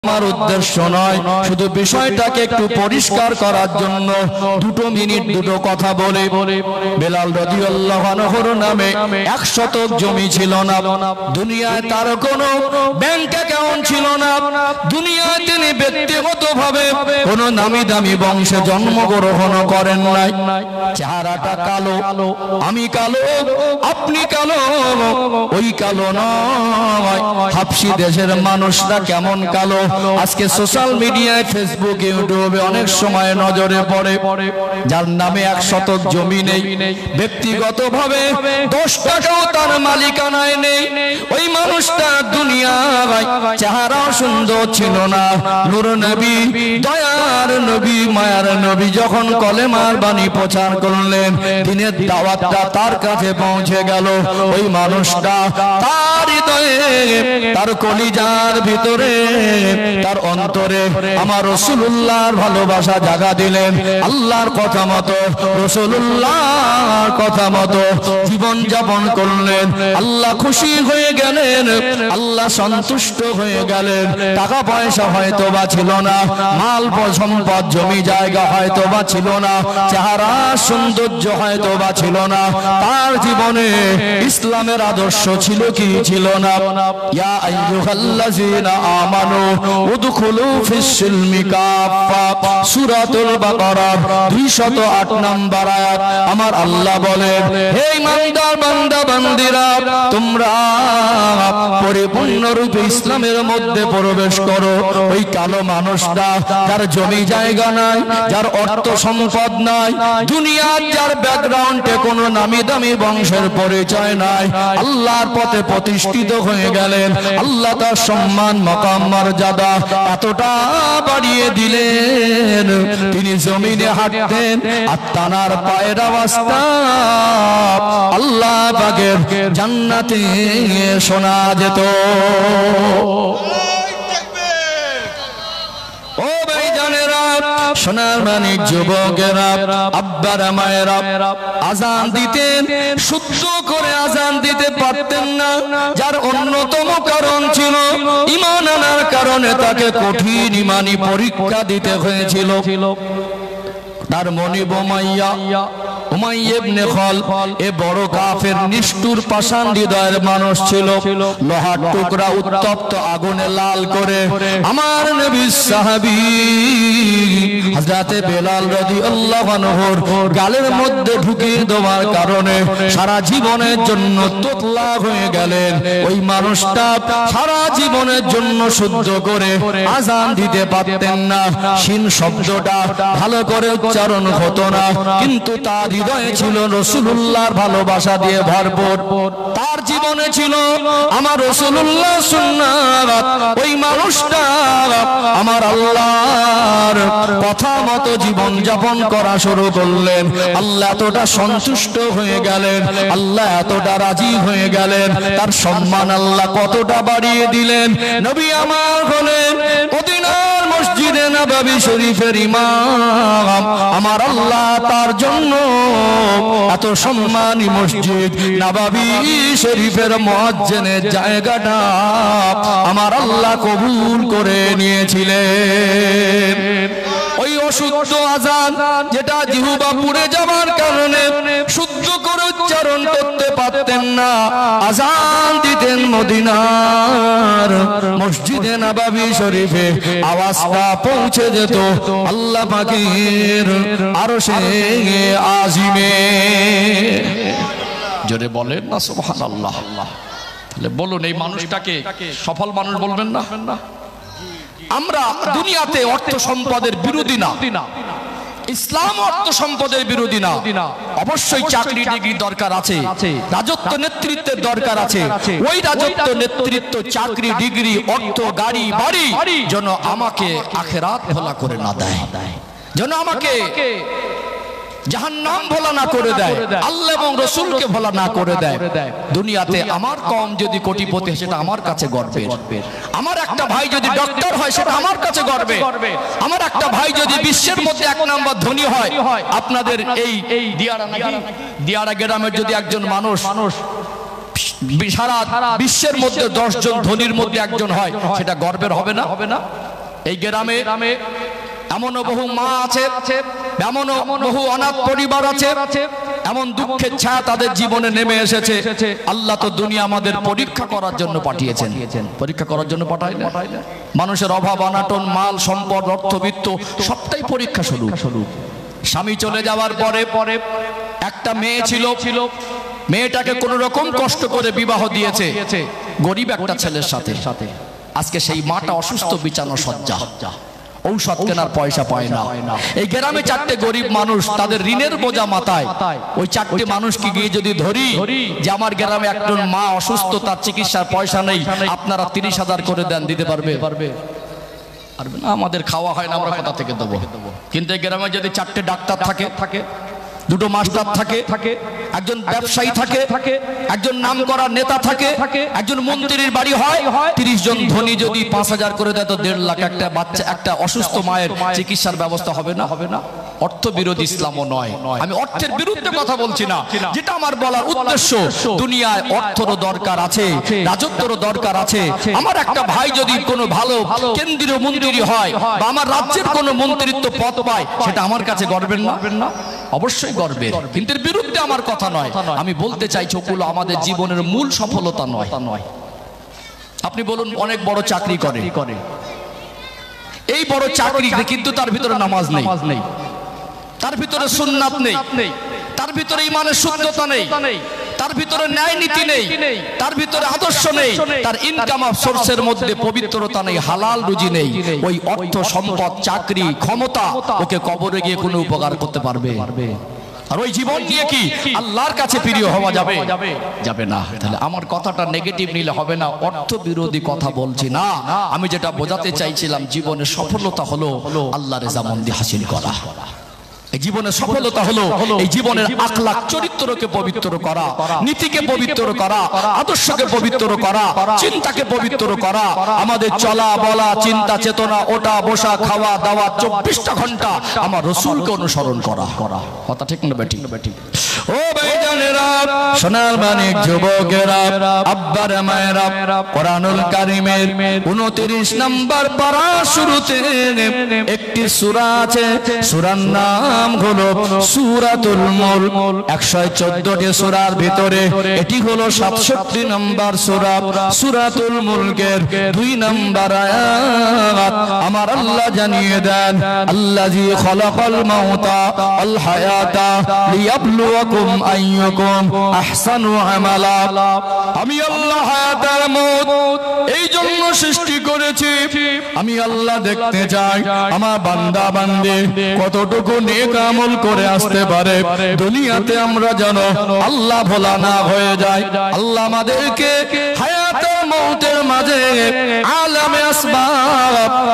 আমার উদ্দেশ্য নয়, শুধু বিষয়টাকে একটু পরিষ্কার করার জন্য দুটো মিনিট দুটো কথা বলে। বেলাল রাদিয়াল্লাহু আনহুর নামে 1 শতক জমি ছিল না, দুনিয়ায় তার কোনো ব্যাংক অ্যাকাউন্ট ছিল না, দুনিয়ায় তিনি ব্যক্তিগতভাবে কোনো নামি দামি বংশে জন্মগ্রহণ করেন নাই। চেহারাটা কালো, আমি কালো, আপনি কালো, ওই কালো নয়। হাবশি দেশের মানুষরা কেমন কালো আজকে সোশ্যাল মিডিয়ায়, ফেসবুক, ইউটিউবে অনেক সময় নজরে পড়ে। যার নামে 1 শতক জমি নেই, ব্যক্তিগতভাবে 10 টাকাও তার মালিকানায় নেই, ওই মানুষটা দুনিয়ায় চেহারাও সুন্দর ছিল না। নূর নবী, দয়ার নবী, মায়ার নবী যখন কলেমার বাণী প্রচার করলেন, দিনের দাওয়াতটা তার কাছে পৌঁছে গেল। ওই মানুষটা তার হৃদয়ে, তার কলিজার ভিতরে, তার অন্তরে আমার রাসূলুল্লাহর ভালোবাসা জাগা দিলেন। আল্লাহর কথা মতো, রাসূলুল্লাহর কথা মতো জীবন যাপন করলেন। আল্লাহ খুশি হয়ে গেলেন, আল্লাহ সন্তুষ্ট হয়ে গেলেন। টাকা পয়সা হয়তো বা ছিল না, মাল সম্পদ জমি জায়গা হয়তো বা ছিল না, চেহারা সৌন্দর্য হয়তো বা ছিল না, তার জীবনে ইসলামের আদর্শ ছিল কি ছিল না? ইয়া আইয়ুহাল্লাযীনা আমানু উদখুলু ফিস-সিলমি কাফা, সূরাতুল বাকারা 208 নম্বর আয়াত। আমার আল্লাহ বলেন, হে ঈমানদার বান্দা বান্দীরা, তোমরা পরিপূর্ণরূপে ইসলামের মধ্যে প্রবেশ করো। ওই কালো মানুষটা, যার জমি জায়গা নাই, যার অর্থ সম্পদ নাই, দুনিয়ার যার ব্যাকগ্রাউন্ডে কোনো নামি দামি বংশের পরিচয় নাই, আল্লাহর পথে প্রতিষ্ঠিত হয়ে গেলেন। আল্লাহ তার সম্মান, মাকাম, মর্যাদা এতটা বাড়িয়ে দিলেন, তিনি জমিনে হাঁটতেন আর তানার পায়ের অবস্থা আল্লাহ পাকের জান্নাতে শোনা যেত। ও ভাই জানেরা, সোনার মানিক যুবকেরা, আব্বারা মায়েরা, আজান দিতেন, শুদ্ধ করে আজান দিতে পারতেন না। যার অন্যতম কারণ ছিল ঈমান আনার কারণে তাকে কঠিন ঈমানি পরীক্ষা দিতে হয়েছিল। তার মনিব উমাইয়া ইবনে খালদ এ বড় কাফের, নিষ্ঠুর পাষাণ হৃদয়ের মানুষ ছিল। লোহার টুকরা উত্তপ্ত আগুনে লাল করে আমার নবীর সাহাবী হযরতে বেলাল রাদিয়াল্লাহু আনহুর গালের মধ্যে ঢুকিয়ে দেওয়ার কারণে সারা জীবনের জন্য তোতলা হয়ে গেলেন। ওই মানুষটা সারা জীবনের জন্য সহ্য করে আজান দিতে পারতেন না, শিন শব্দটা ভালো করে উচ্চারণ হতো না, কিন্তু তার হৃদয়ে ছিল রাসূলুল্লাহর ভালোবাসা দিয়ে ভরপুর। তার জীবনে ছিল আমার রাসূলুল্লাহ সুন্নাত। ওই মানুষটা আমার আল্লাহর কথা মতো জীবন যাপন করা শুরু করলেন। আল্লাহ এতটা সন্তুষ্ট হয়ে গেলেন, আল্লাহ এতটা রাজি হয়ে গেলেন, তার সম্মান আল্লাহ কতটা বাড়িয়ে দিলেন। নবী আমার হলেন মদিনার মসজিদে নববী শরীফের ইমাম। আমার আল্লাহ তার জন্য এত সম্মানী মসজিদ নববী শরীফের মুয়াজ্জিনের জায়গাটা আমার আল্লাহ কবুল করে নিয়েছিলেন। ওই অশুদ্ধ আজান, যেটা জিহ্বা পুড়ে যাওয়ার কারণে শুদ্ধ করে উচ্চারণ করতে পারতেন না, আজান দিতেন মদিনার মসজিদে নববী শরীফে, আওয়াজটা পৌঁছে যেত আল্লাহ পাকের আরশে আজিমে। জোরে বলেন না সুবহানাল্লাহ। তাহলে বলুন, এই মানুষটাকে সফল মানুষ বলবেন না? আমরা দুনিয়াতে অর্থ সম্পদের বিরোধী না, ইসলাম অর্থ সম্পদের বিরোধী না। অবশ্যই চাকরি ডিগ্রি দরকার আছে, রাজত্ব নেতৃত্বের দরকার আছে। ওই রাজত্ব নেতৃত্ব, চাকরি ডিগ্রি, অর্থ, গাড়ি বাড়ি যেন আমাকে আখিরাত ভোলা করে না দেয়, যেন আমাকে জাহান্নাম ভোলা না করে দেয়, আল্লাহ এবং রাসূলকে ভোলা না করে দেয়। দুনিয়াতে আমার কম যদি কোটিপতি হয় সেটা আমার কাছে গর্বের, আমার একটা ভাই যদি ডক্টর হয় সেটা আমার কাছে গর্বের, আমার একটা ভাই যদি বিশ্বের মধ্যে 1 নম্বর ধনী হয়, আপনাদের এই দিয়ারা গ্রামের যদি একজন মানুষ সারা বিশ্বের মধ্যে 10 জন ধনীর মধ্যে একজন হয়, সেটা গর্বের হবে না? এই গ্রামে এমনও বহু মা আছে, এমনও বহু অনাথ পরিবার আছে, এমন দুঃখের ছায়া তাদের জীবনে নেমে এসেছে। আল্লাহ তো দুনিয়া আমাদের পরীক্ষা করার জন্য পাঠিয়েছেন। পরীক্ষা করার জন্য পাঠায় না? মানুষের অভাব অনাটন, মাল সম্পদ, অর্থবিত্ত সবটাই পরীক্ষা স্বরূপ। স্বামী চলে যাওয়ার পরে একটা মেয়ে ছিল, মেয়েটাকে কোন রকম কষ্ট করে বিবাহ দিয়েছে গরিব একটা ছেলের সাথে। আজকে সেই মাটা অসুস্থ, বিছানো সজ্জা, ঔষধ কেনার পয়সা পায় না। এই গ্রামে চারটে গরিব মানুষ, তাদের ঋণের বোঝা মাথায়। ওই চারটে মানুষকে গিয়ে যদি ধরি যে আমার গ্রামে একজন মা অসুস্থ, তার চিকিৎসার পয়সা নেই, আপনারা 30,000 করে দেন, দিতে পারবে? না, আমাদের খাওয়া হয় না, আমরা কোথা থেকে দেবো? কিন্তু এই গ্রামে যদি চারটে ডাক্তার থাকে, দুটো মাস্টার থাকে, একজন ব্যবসায়ী থাকে, একজন নামকরা নেতা থাকে, একজন মন্ত্রীর বাড়ি হয়, 30 জন ধনী যদি 5,000 করে দেয় তো 1.5 লাখ একটা বাচ্চা, একটা অসুস্থ মায়ের চিকিৎসার ব্যবস্থা হবে না? অর্থ বিরোধী ইসলামও নয়। আমি অর্থের বিরুদ্ধে কথা বলছি না, যেটা আমার বলার উদ্দেশ্য, দুনিয়ায় অর্থেরও দরকার আছে, রাজত্বেরও দরকার আছে। আমার একটা ভাই যদি কোনো ভালো কেন্দ্রীয় মন্ত্রী হয় বা আমার রাজ্যের কোনো মন্ত্রিত্ব পদ পায়, সেটা আমার কাছে গর্বের না? অবশ্যই গর্বের, কিন্তু এর বিরুদ্ধে আমার কথা নয়। আমি বলতে চাইছি ওগুলো আমাদের জীবনের মূল সফলতা নয়। আপনি বলুন, অনেক বড় চাকরি করে, এই বড় চাকরি কিন্তু তার ভিতরে নামাজ নেই, তার ভিতরে সুন্নাত নেই, তার ভিতরে ঈমানের শুদ্ধতা নেই, তার ভিতরে ন্যায় নীতি নেই, তার ভিতরে আদর্শ নেই, তার ইনকাম অফ সোর্সের মধ্যে পবিত্রতা নেই, হালাল রুজি নেই। ওই অর্থ, সম্পদ, চাকরি, ক্ষমতা ওকে কবরে গিয়ে কোনো উপকার করতে পারবে? আর ওই জীবন দিয়ে কি আল্লাহর কাছে প্রিয় হওয়া যাবে না? তাহলে আমার কথাটা নেগেটিভ নিলে হবে না, অর্থ বিরোধী কথা বলছি না। আমি যেটা বোঝাতে চাইছিলাম, জীবনের সফলতা হলো আল্লাহর রেজামন্দি হাসিল করা। এই জীবনের সফলতা হলো এই জীবনের আখলাক, চরিত্রকে পবিত্র করা, নীতিকে পবিত্র করা, আদর্শকে পবিত্র করা, চিন্তাকে পবিত্র করা। আমাদের চলা বলা, চিন্তা চেতনা, ওটা বসা, খাওয়া দাওয়া 24টা ঘন্টা আমার রাসূলকে অনুসরণ করা। কথা ঠিক না বেঠিক? ও ভাইজানেরা, সোনার মানিক যুবকেরা, আব্বার মায়েরা, কোরআনুল কারীমের 29 নম্বর পারা শুরুতে একটি সূরা আছে, সূরার নাম হলো সূরাতুল মুলক। 114টি সূরার ভিতরে এটি হলো 67 নম্বর সূরা, সূরাতুল মুলকের 2 নম্বর আয়াত। আমার আল্লাহ জানিয়ে দেন, আল্লাযী খালাকাল মাউতা ওয়াল হায়াতা লিয়াবলুয়াকুম আইয়ুকুম আহসানু আমালা। আমি আল্লাহ হায়াত আর মউত এই জন্য সৃষ্টি করেছি, আমি আল্লাহ দেখতে চাই আমার বান্দা বান্দী কতটুকু নেক আমল করে আসতে পারে, দুনিয়াতে আমরা যেন আল্লাহ ভোলা না হয়ে যায়। আল্লাহ আমাদেরকে হায়াত আর মউতের মাঝে আলামে আসবাব,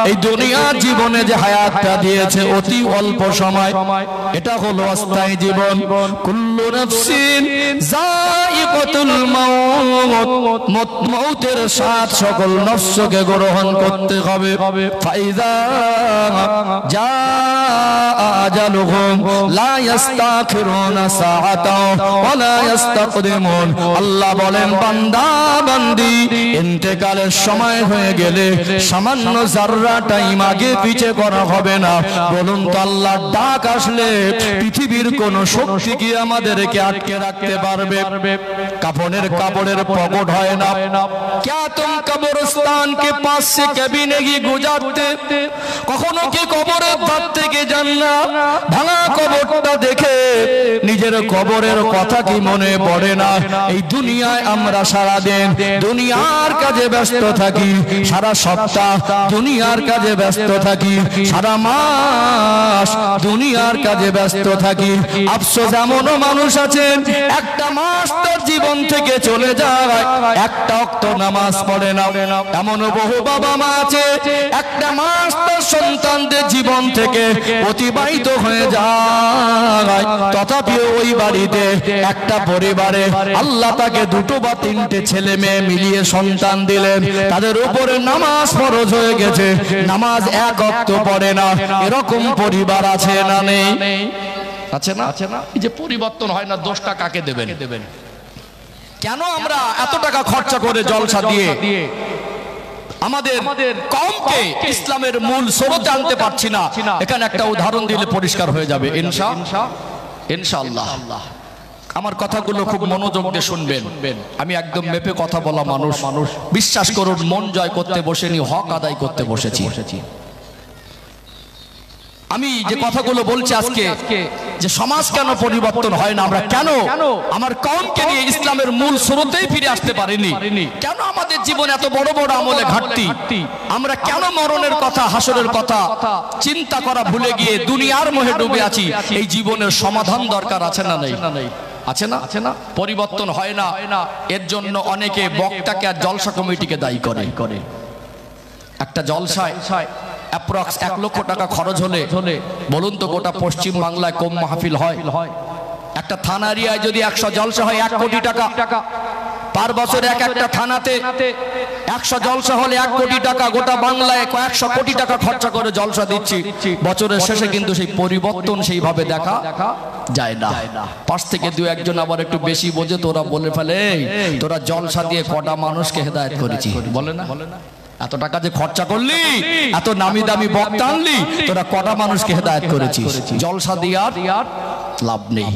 এই দুনিয়ার জীবনে যে হায়াতটা দিয়েছে অতি অল্প সময়, এটা হলো অস্থায়ী জীবন। কুল্লু নাফসিন যায়িকাতুল মাউত, মউতের স্বাদ সকল নফসকে গ্রহণ করতে হবে। ফাইযা জা আজালুহুম লা ইস্তাখিরুনা সাআতাও ওয়া লা ইস্তাকদিমুন। আল্লাহ বলেন, বান্দা বান্দি ইন্তেকালের সময় হয়ে গেলে সামান্য যাররা টাইম আগে পিছে করা হবে না। বলুন তো, আল্লাহর ডাক আসলে পৃথিবীর কোন শক্তি কি আমাদেরকে আটকে রাখতে পারবে? কাপড়ের পকেট হয় না। क्या तुम कब्रिस्तान के पास से कभी नहीं गुजरते? কখনো কি কবরের ধার থেকে যান না? ভাঙা কবরটা দেখে নিজের কবরের কথা কি মনে পড়ে না? এই দুনিয়ায় আমরা সারা দিন দুনিয়ার কাজে ব্যস্ত থাকি, সারা সপ্তাহ দুনিয়ার কাজে ব্যস্ত থাকি, সারা মাস দুনিয়ার কাজে ব্যস্ত থাকি। আফসোস, এমনও মানুষ আছেন একটা মাস তার জীবন থেকে চলে যায়, একটা ওয়াক্ত নামাজ পড়ে না। এমনও বহু বাবা মা আছে একটা মাস তার সন্তানদের জীবন থেকে অতিবাহিত হয়ে যায়, তথাপিও ওই বাড়িতে একটা পরিবারে আল্লাহ তাকে 2 বা 3টে ছেলে মেয়ে মিলিয়ে সন্তান দিলেন, তাদের উপরে নামাজ ফরজ হয়ে গেছে, নামাজ এক ওয়াক্ত পড়ে না। এরকম পরিবার আছে না নেই? আছে না? এই যে পরিবর্তন হয় না, দোষটা কাকে দেবেন? কেন আমরা এত টাকা খরচা করে জলসা দিয়ে আমাদের কওমকে ইসলামের মূল স্রোতে আনতে পারছি না। এখানে একটা উদাহরণ দিলে পরিষ্কার হয়ে যাবে ইনশাআল্লাহ। আমার কথাগুলো খুব মনোযোগ দিয়ে শুনবেন। আমি একদম মেপে কথা বলা মানুষ। বিশ্বাস করুন, মন জয় করতে বসেনি, হক আদায় করতে বসেছি। আমি যে কথাগুলো বলছি আজকে, যে সমাজ কেন পরিবর্তন হয় না, আমরা কেন আমার কওমকে নিয়ে ইসলামের মূল স্রোতেই ফিরে আসতে পারিনি, কেন আমাদের জীবনে এত বড় বড় আমলে ঘাটতি, আমরা কেন মরণের কথা, হাসরের কথা চিন্তা করা ভুলে গিয়ে দুনিয়ার মোহে ডুবে আছি, এই জীবনের সমাধান দরকার আছে না নেই? আছে না? পরিবর্তন হয় না, এর জন্য অনেকে বক্তাকে আর জলসা কমিটিকে দায়ী করে। একটা জলসায় অ্যাপ্রক্স 1 লক্ষ টাকা খরচ হলে বলুন তো গোটা পশ্চিম বাংলায় কম মাহফিল হয়? একটা থানা এরিয়ায় যদি 100 জলসা হয় 1 কোটি টাকা, পার বছর একটা থানাতে 100 জলসা হলে 1 কোটি টাকা, গোটা বাংলায় কয়েকশো কোটি টাকা খরচা করে জলসা দিচ্ছি। বছরের শেষে কিন্তু সেই পরিবর্তন সেইভাবে দেখা যায় না। পাশ থেকে 2-1 আবার একটু বেশি বোঝে, তোরা বলে ফেলে, তোরা জলসা দিয়ে কটা মানুষকে হেদায়েত করেছি, বলে না? এত টাকা যে খরচা করলি, এত নামি দামি বক্তা আনলি, তোরা কটা মানুষকে হেদায়েত করেছিস? জলসা দিয়ে আর লাভ নেই।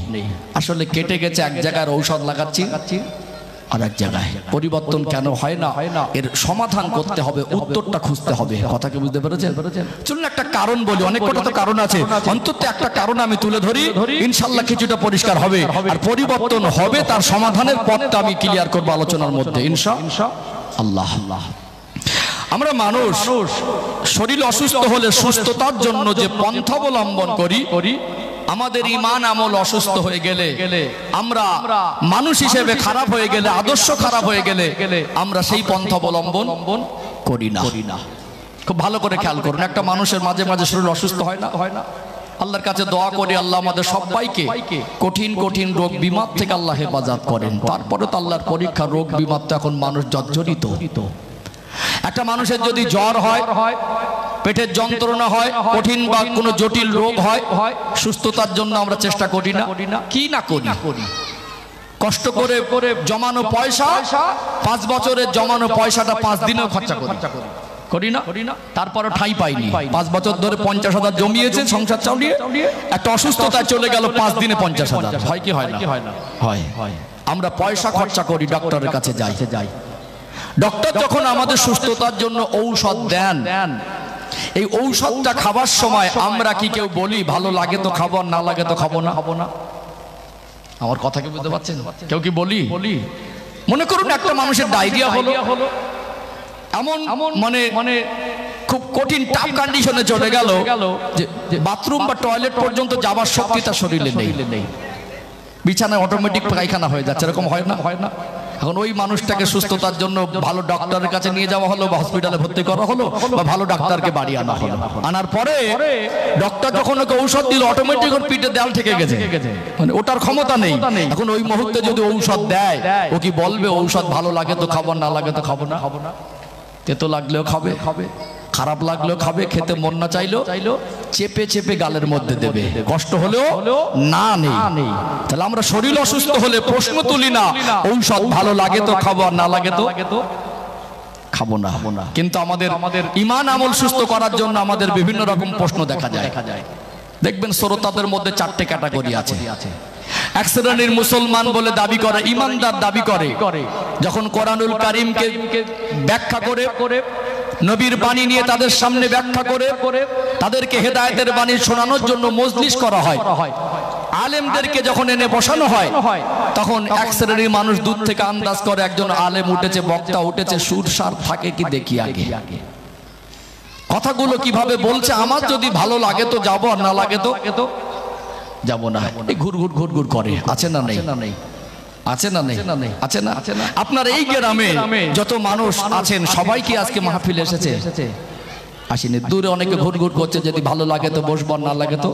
আসলে কেটে গেছে, এক জায়গায় ঔষধ লাগাচ্ছি আর এক জায়গায়। পরিবর্তন কেন হয় না, এর সমাধান করতে হবে, উত্তরটা খুঁজতে হবে। কথাকে বুঝতে পেরেছেন? চলুন একটা কারণ বলি, অনেক কটা তো কারণ আছে, অন্তত একটা কারণ আমি তুলে ধরি, ইনশাআল্লাহ কিছুটা পরিষ্কার হবে, আর পরিবর্তন হবে, তার সমাধানের পথটা আমি ক্লিয়ার করবো আলোচনার মধ্যে ইনশাআল্লাহ। আমরা মানুষ শরীর অসুস্থ হলে সুস্থতার জন্য যে পন্থা অবলম্বন করি, আমাদের ঈমান আমল অসুস্থ হয়ে গেলে, আমরা মানুষ হিসেবে খারাপ হয়ে গেলে, আদর্শ খারাপ হয়ে গেলে, আমরা সেই পন্থা অবলম্বন করি না। খুব ভালো করে খেয়াল করুন, একটা মানুষের মাঝে মাঝে শরীর অসুস্থ হয় না? আল্লাহর কাছে দোয়া করি, আল্লাহ আমাদের সবাইকে কঠিন কঠিন রোগ বিমার থেকে আল্লাহ হেফাজত করেন। তারপরে তো আল্লাহর পরীক্ষা, রোগ বিমার তো এখন মানুষ জর্জরিত। একটা মানুষের যদি জ্বর হয়, পেটের যন্ত্রণা হয়, কঠিন বা কোনো জটিল রোগ হয়, সুস্থতার জন্য আমরা চেষ্টা করি না? কি না করি? কষ্ট করে জমানো পয়সা, 5 বছরের জমানো পয়সাটা 5 দিনেও খরচা করি না? তারপরে ঠাঁই পাইনি, 5 বছর ধরে 50,000 জমিয়েছে সংসার চালিয়ে, একটা অসুস্থতায় চলে গেল 5 দিনে 50,000। হয় কি হয় না? হয়। আমরা পয়সা খরচা করি, ডক্টরের কাছে যাই। ডক্টর যখন আমাদের সুস্থতার জন্য ঔষধ দেন, এই ঔষধটা খাবার সময় আমরা কি কেউ বলি ভালো লাগে তো খাবো, না লাগে তো খাবো না? আমার কথা কি বুঝতে পারছেন? কেউ কি বলি? মনে করুন একটা মানুষের ডায়রিয়া হলো, এমন মানে খুব কঠিন টাফ কন্ডিশনে চলে গেল যে বাথরুম বা টয়লেট পর্যন্ত যাবার শক্তি তার শরীরে নেই, বিছানায় অটোমেটিক পায়খানা হয়ে যাচ্ছে, এরকম হয় না? এখন ওই মানুষটাকে সুস্থতার জন্য ভালো ডক্টরের কাছে নিয়ে যাওয়া হলো, বা হসপিটালে ভর্তি করা হলো, বা ভালো ডাক্তারকে বাড়ি আনা হলো। আনার পরে ডক্টর যখন ওকে ঔষধ দিল, অটোমেটিক ওর পিঠে দেয়াল ঠেকে গেছে, মানে ওটার ক্ষমতা নেই। এখন ওই মুহূর্তে যদি ঔষধ দেয়, ও কি বলবে ঔষধ ভালো লাগে তো খাবো, না লাগে তো খাবো না? তেতো লাগলেও খাবে, খারাপ লাগলেও খাবে, খেতে মন না চাইলো চেপে চেপে গালের মধ্যে দেবে, কষ্ট হলেও না নেই। তাহলে আমরা শরীর অসুস্থ হলে প্রশ্ন তুলি না ঔষধ ভালো লাগে তো খাবো, আর না লাগে তো খাবো না। কিন্তু আমাদের ঈমান আমল সুস্থ করার জন্য আমাদের বিভিন্ন রকম প্রশ্ন দেখা যায়। দেখবেন শ্রোতাদের মধ্যে 4টে ক্যাটাগরি আছে। এক শ্রেণীর মুসলমান বলে দাবি করে, ঈমানদার দাবি করে, যখন কোরআনুল কারীমকে ব্যাখ্যা করে, নবীর বাণী নিয়ে তাদের সামনে ব্যাখ্যা করে, তাদেরকে হেদায়েতের বাণী শোনানোর জন্য মজলিস করা হয়, আলেমদেরকে যখন এনে বসানো হয়, তখন এক শ্রেণীর মানুষ দূর থেকে আন্দাজ করে একজন আলেম উঠেছে, বক্তা উঠেছে, সুর সার থাকে কি দেখি আগে, কথাগুলো কিভাবে বলছে, আমার যদি ভালো লাগে তো যাবো, আর না লাগে তো যাবো না। এই ঘুরঘুর করে, আছে না নেই? আছে না? আপনার এই গ্রামে যত মানুষ আছেন সবাই কি আজকে মাহফিলে এসেছে? আসেনি। দূরে অনেকে ঘুরঘুর করছে, যদি ভালো লাগে তো বসবো, না লাগে তো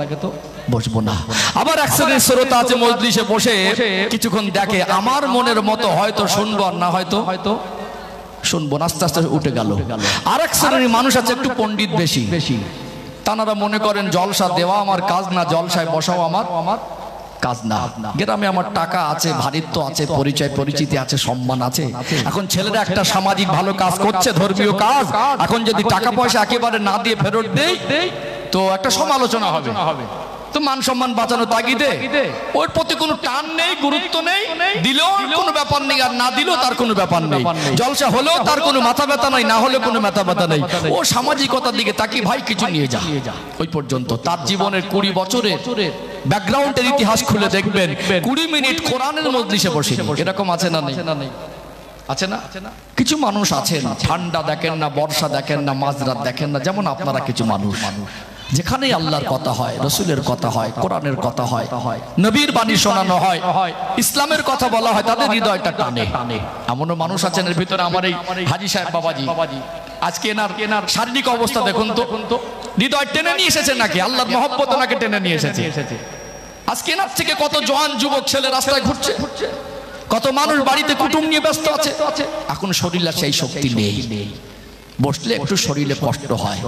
বসবো না। আবার এক শ্রেণীর শ্রোতা আছে মজলিসে বসে কিছুক্ষণ দেখে, আমার মনের মতো হয়তো শুনবো, আর না হয়তো শুনবো না, আস্তে আস্তে উঠে গেল। আর এক শ্রেণীর মানুষ আছে একটু পণ্ডিত বেশি, তারা মনে করেন জলসা দেওয়া আমার কাজ না, জলসায় বসাও আমার কাজ না। গ্রামে আমার টাকা আছে, ভারিত্ব আছে, পরিচয় পরিচিতি আছে, সম্মান আছে। এখন ছেলেরা একটা সামাজিক ভালো কাজ করছে, ধর্মীয় কাজ, এখন যদি টাকা পয়সা একেবারে না দিয়ে ফেরত দেই তো একটা সমালোচনা হবে। তো মান সম্মান বাঁচানো তাগিদে ওর প্রতি কোনো টান নেই, গুরুত্ব নেই, দিলেও কোনো ব্যাপার নেই, আর না দিলেও তার কোনো ব্যাপার নেই। জলসা হলেও তার কোনো মাথা ব্যথা নাই, না হলে কোনো মাথা ব্যথা নেই। ও সামাজিকতার দিকে তাকিয়ে ভাই কিছু নিয়ে যা, ওই পর্যন্ত। তার জীবনের 20 বছরের ব্যাকগ্রাউন্ডের ইতিহাস খুলে দেখবেন, 20 মিনিট কোরআনের মজলিসে বসে। এরকম আছে না নেই? আছে না? কিছু মানুষ আছেন ঠান্ডা দেখেন না, বর্ষা দেখেন না, মাঝরাত দেখেন না, যেমন আপনারা কিছু মানুষ। যেখানেই আল্লাহর কথা হয়, রসুলের কথা হয়, কোরআনের কথা হয়, নবীর বাণী শোনানো হয়, ইসলামের কথা বলা হয়, তাদের হৃদয়টা টানে। এমনও মানুষ আছেন এর ভিতরে, আমার এই হাজী সাহেব বাবাজি, আজকে এনার শারীরিক অবস্থা দেখুন তো, হৃদয় টেনে নিয়ে এসেছে নাকি? আল্লাহর মহব্বত ওনাকে টেনে নিয়ে এসেছে। আজকে এনার থেকে কত জওয়ান যুবক ছেলে রাস্তায় ঘুরছে, কত মানুষ বাড়িতে কুটুম নিয়ে ব্যস্ত আছে। এখন শরীরে সেই শক্তি নেই, বসলে একটু শরীরে কষ্ট হয়,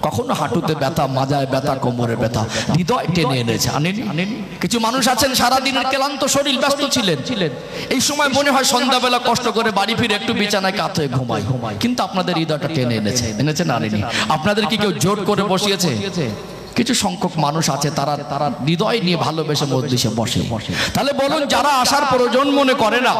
কখনো হাঁটুতে ব্যথা, মাজায় ব্যথা, কোমরে ব্যথা, হৃদয় টেনে এনেছে। আনেনি? কিছু মানুষ আছেন সারাদিনের ক্লান্ত শরীর, ব্যস্ত ছিলেন, এই সময় মনে হয় সন্ধ্যাবেলা কষ্ট করে বাড়ি ফিরে একটু বিছানায় কাত হয়ে ঘুমায়, কিন্তু আপনাদের হৃদয়টা টেনে এনেছে না আনেনি? আপনাদের কি কেউ জোর করে বসিয়েছে? কিছু সংখ্যক মানুষ আছে তারা হৃদয় নিয়ে ভালোবেসে মজলিসে বসে। তাহলে বলুন, যারা আসার প্রয়োজন মনে করে না,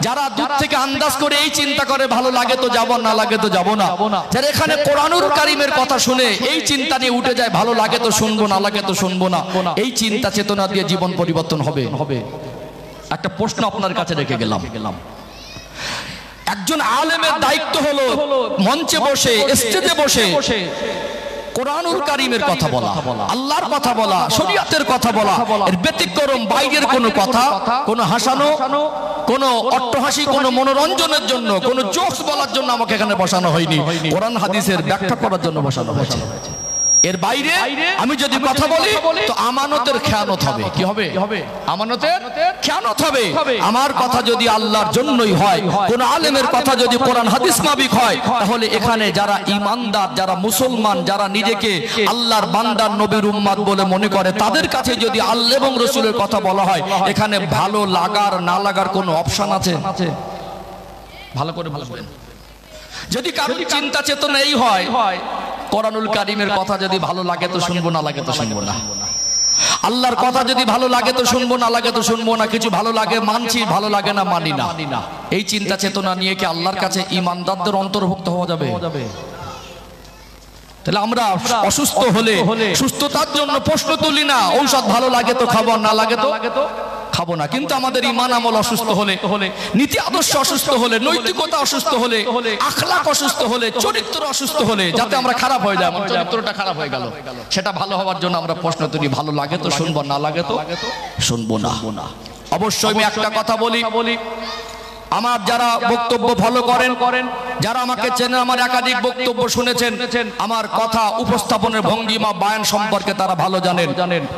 যারা দূর থেকে আন্দাজ করে এই চিন্তা করে ভালো লাগে তো যাব, না লাগে তো যাব না, যারা এখানে কোরআনুল কারীমের কথা শুনে এই চিন্তা নিয়ে উঠে যায়, ভালো লাগে তো শুনবো, না লাগে তো শুনবো না, এই চিন্তা চেতনা দিয়ে জীবন পরিবর্তন হবে। একটা প্রশ্ন আপনার কাছে রেখে গেলাম। একজন আলেমের দায়িত্ব হলো মঞ্চে বসে, স্টেজে বসে কোরআনুল কারীমের কথা বলা, আল্লাহর কথা বলা, শরীয়তের কথা বলা। এর ব্যতিক্রম বাইরের কোনো কথা, কোনো হাসানো, কোনো অট্টহাসি, কোনো মনোরঞ্জনের জন্য, কোনো জোকস বলার জন্য আমাকে এখানে বসানো হয়নি। কোরআন হাদিসের ব্যাখ্যা করার জন্য বসানো হয়েছে। এর বাইরে আমি যদি কথা বলি তো আমানতের খেয়ানত হবে। কি হবে? আমানতের খেয়ানত হবে। আমার কথা যদি আল্লাহর জন্যই হয়, কোন আলেমের কথা যদি কোরআন হাদিস মাফিক হয়, তাহলে এখানে যারা ঈমানদার, যারা মুসলমান, যারা নিজেকে আল্লাহর বান্দার নবীর উম্মত বলে মনে করে, তাদের কাছে যদি আল্লাহ এবং রাসূলের কথা বলা হয়, এখানে ভালো লাগার না লাগার কোনো অপশন আছে? ভালো করে বলবেন। যদি কারোর চিন্তা চেতনা এই হয়, কোরআনুল কারীমের কথা যদি ভালো লাগে তো শুনবো, না লাগে তো শুনবো না। আল্লাহর কথা যদি ভালো লাগে তো শুনবো, না লাগে তো শুনবো না। কিছু ভালো লাগে মানছি, ভালো লাগে না মানি না। এই চিন্তা চেতনা নিয়ে কি আল্লাহর কাছে ঈমানদারদের অন্তর্ভুক্ত হওয়া যাবে? তাহলে আমরা অসুস্থ হলে সুস্থতার জন্য প্রশ্ন তুলি না, ঔষধ ভালো লাগে তো খাবো, না লাগে তো খাবো না। কিন্তু আমাদের ঈমান আমল অসুস্থ হলে, নীতি আদর্শ অসুস্থ হলে, নৈতিকতা অসুস্থ হলে, আখলাক অসুস্থ হলে, চরিত্র অসুস্থ হলে, যাতে আমরা খারাপ হয়ে যায়, আমার চরিত্রটা খারাপ হয়ে গেল, সেটা ভালো হওয়ার জন্য আমরা প্রশ্ন তুলি, ভালো লাগে তো শুনবো, না লাগে তো শুনবো না। অবশ্যই আমি একটা কথা বলি, আমার যারা বক্তব্য ফলো করেন, যারা আমাকে চেনেন, আমার একাধিক বক্তব্য শুনেছেন, আমার কথা উপস্থাপনের ভঙ্গিমা, বায়ান সম্পর্কে তারা ভালো জানেন।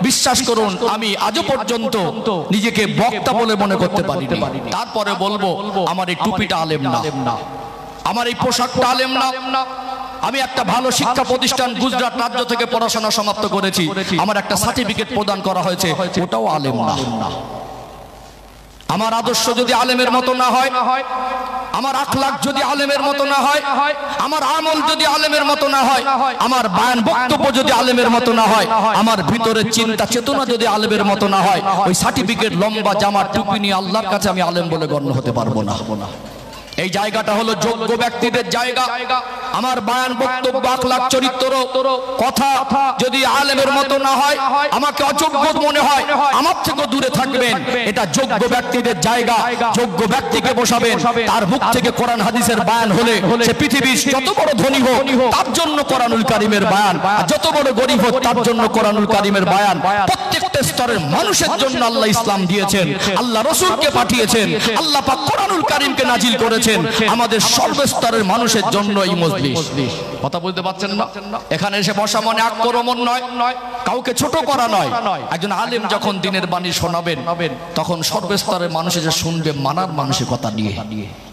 বিশ্বাস করুন, আমি আজও পর্যন্ত নিজেকে বক্তা বলে মনে করতে পারিনি। তারপরে বলবো, আমার এই টুপিটা আলেম না, আমার এই পোশাকটা আলেম না। আমি একটা ভালো শিক্ষা প্রতিষ্ঠান গুজরাট রাজ্য থেকে পড়াশোনা সমাপ্ত করেছি, আমার একটা সার্টিফিকেট প্রদান করা হয়েছে, ওটাও আলেম না। আমার আদর্শ যদি আলেমের মতো না হয়, আমার আখলাক যদি আলেমের মতো না হয়, আমার আমল যদি আলেমের মতো না হয়, আমার বায়ান বক্তব্য যদি আলেমের মতো না হয়, আমার ভিতরের চিন্তা চেতনা যদি আলেমের মতো না হয়, ওই সার্টিফিকেট, লম্বা জামা, টুপি নিয়ে আল্লাহর কাছে আমি আলেম বলে গণ্য হতে পারবো না। এই জায়গাটা হলো যোগ্য ব্যক্তিদের জায়গা। আমার বায়ান বক্তব্য, আখলাক, চরিত্র, কথা যদি আলেমের মতো না হয়, আমাকে অযোগ্য মনে হয়, আমার থেকে দূরে থাকবেন। এটা যোগ্য ব্যক্তিদের জায়গা। যোগ্য ব্যক্তিকে বসাবেন, তার মুখ থেকে কোরআন হাদিসের বায়ান হলে সে পৃথিবীর যত বড় ধনী হোক তার জন্য কোরআনুল কারীমের বায়ান, আর যত বড় গরীব হোক তার জন্য কোরআনুল কারীমের বায়ান। প্রত্যেকটা স্তরের মানুষের জন্য আল্লাহ ইসলাম দিয়েছেন, আল্লাহ রাসূলকে পাঠিয়েছেন, আল্লাহ পাক কোরআনুল কারীমকে নাজিল করেছেন আমাদের সর্বস্তরের মানুষের জন্য। এই মজলিস, কথা বলতে পারছেন না? এখানে এসে বসা মানে আক্রমণ নয়, কাউকে ছোট করা নয়। একজন আলেম যখন দিনের বাণী শোনাবেন, তখন সর্বস্তরের মানুষ এসে শুনবে মানার মানসিকতা নিয়ে।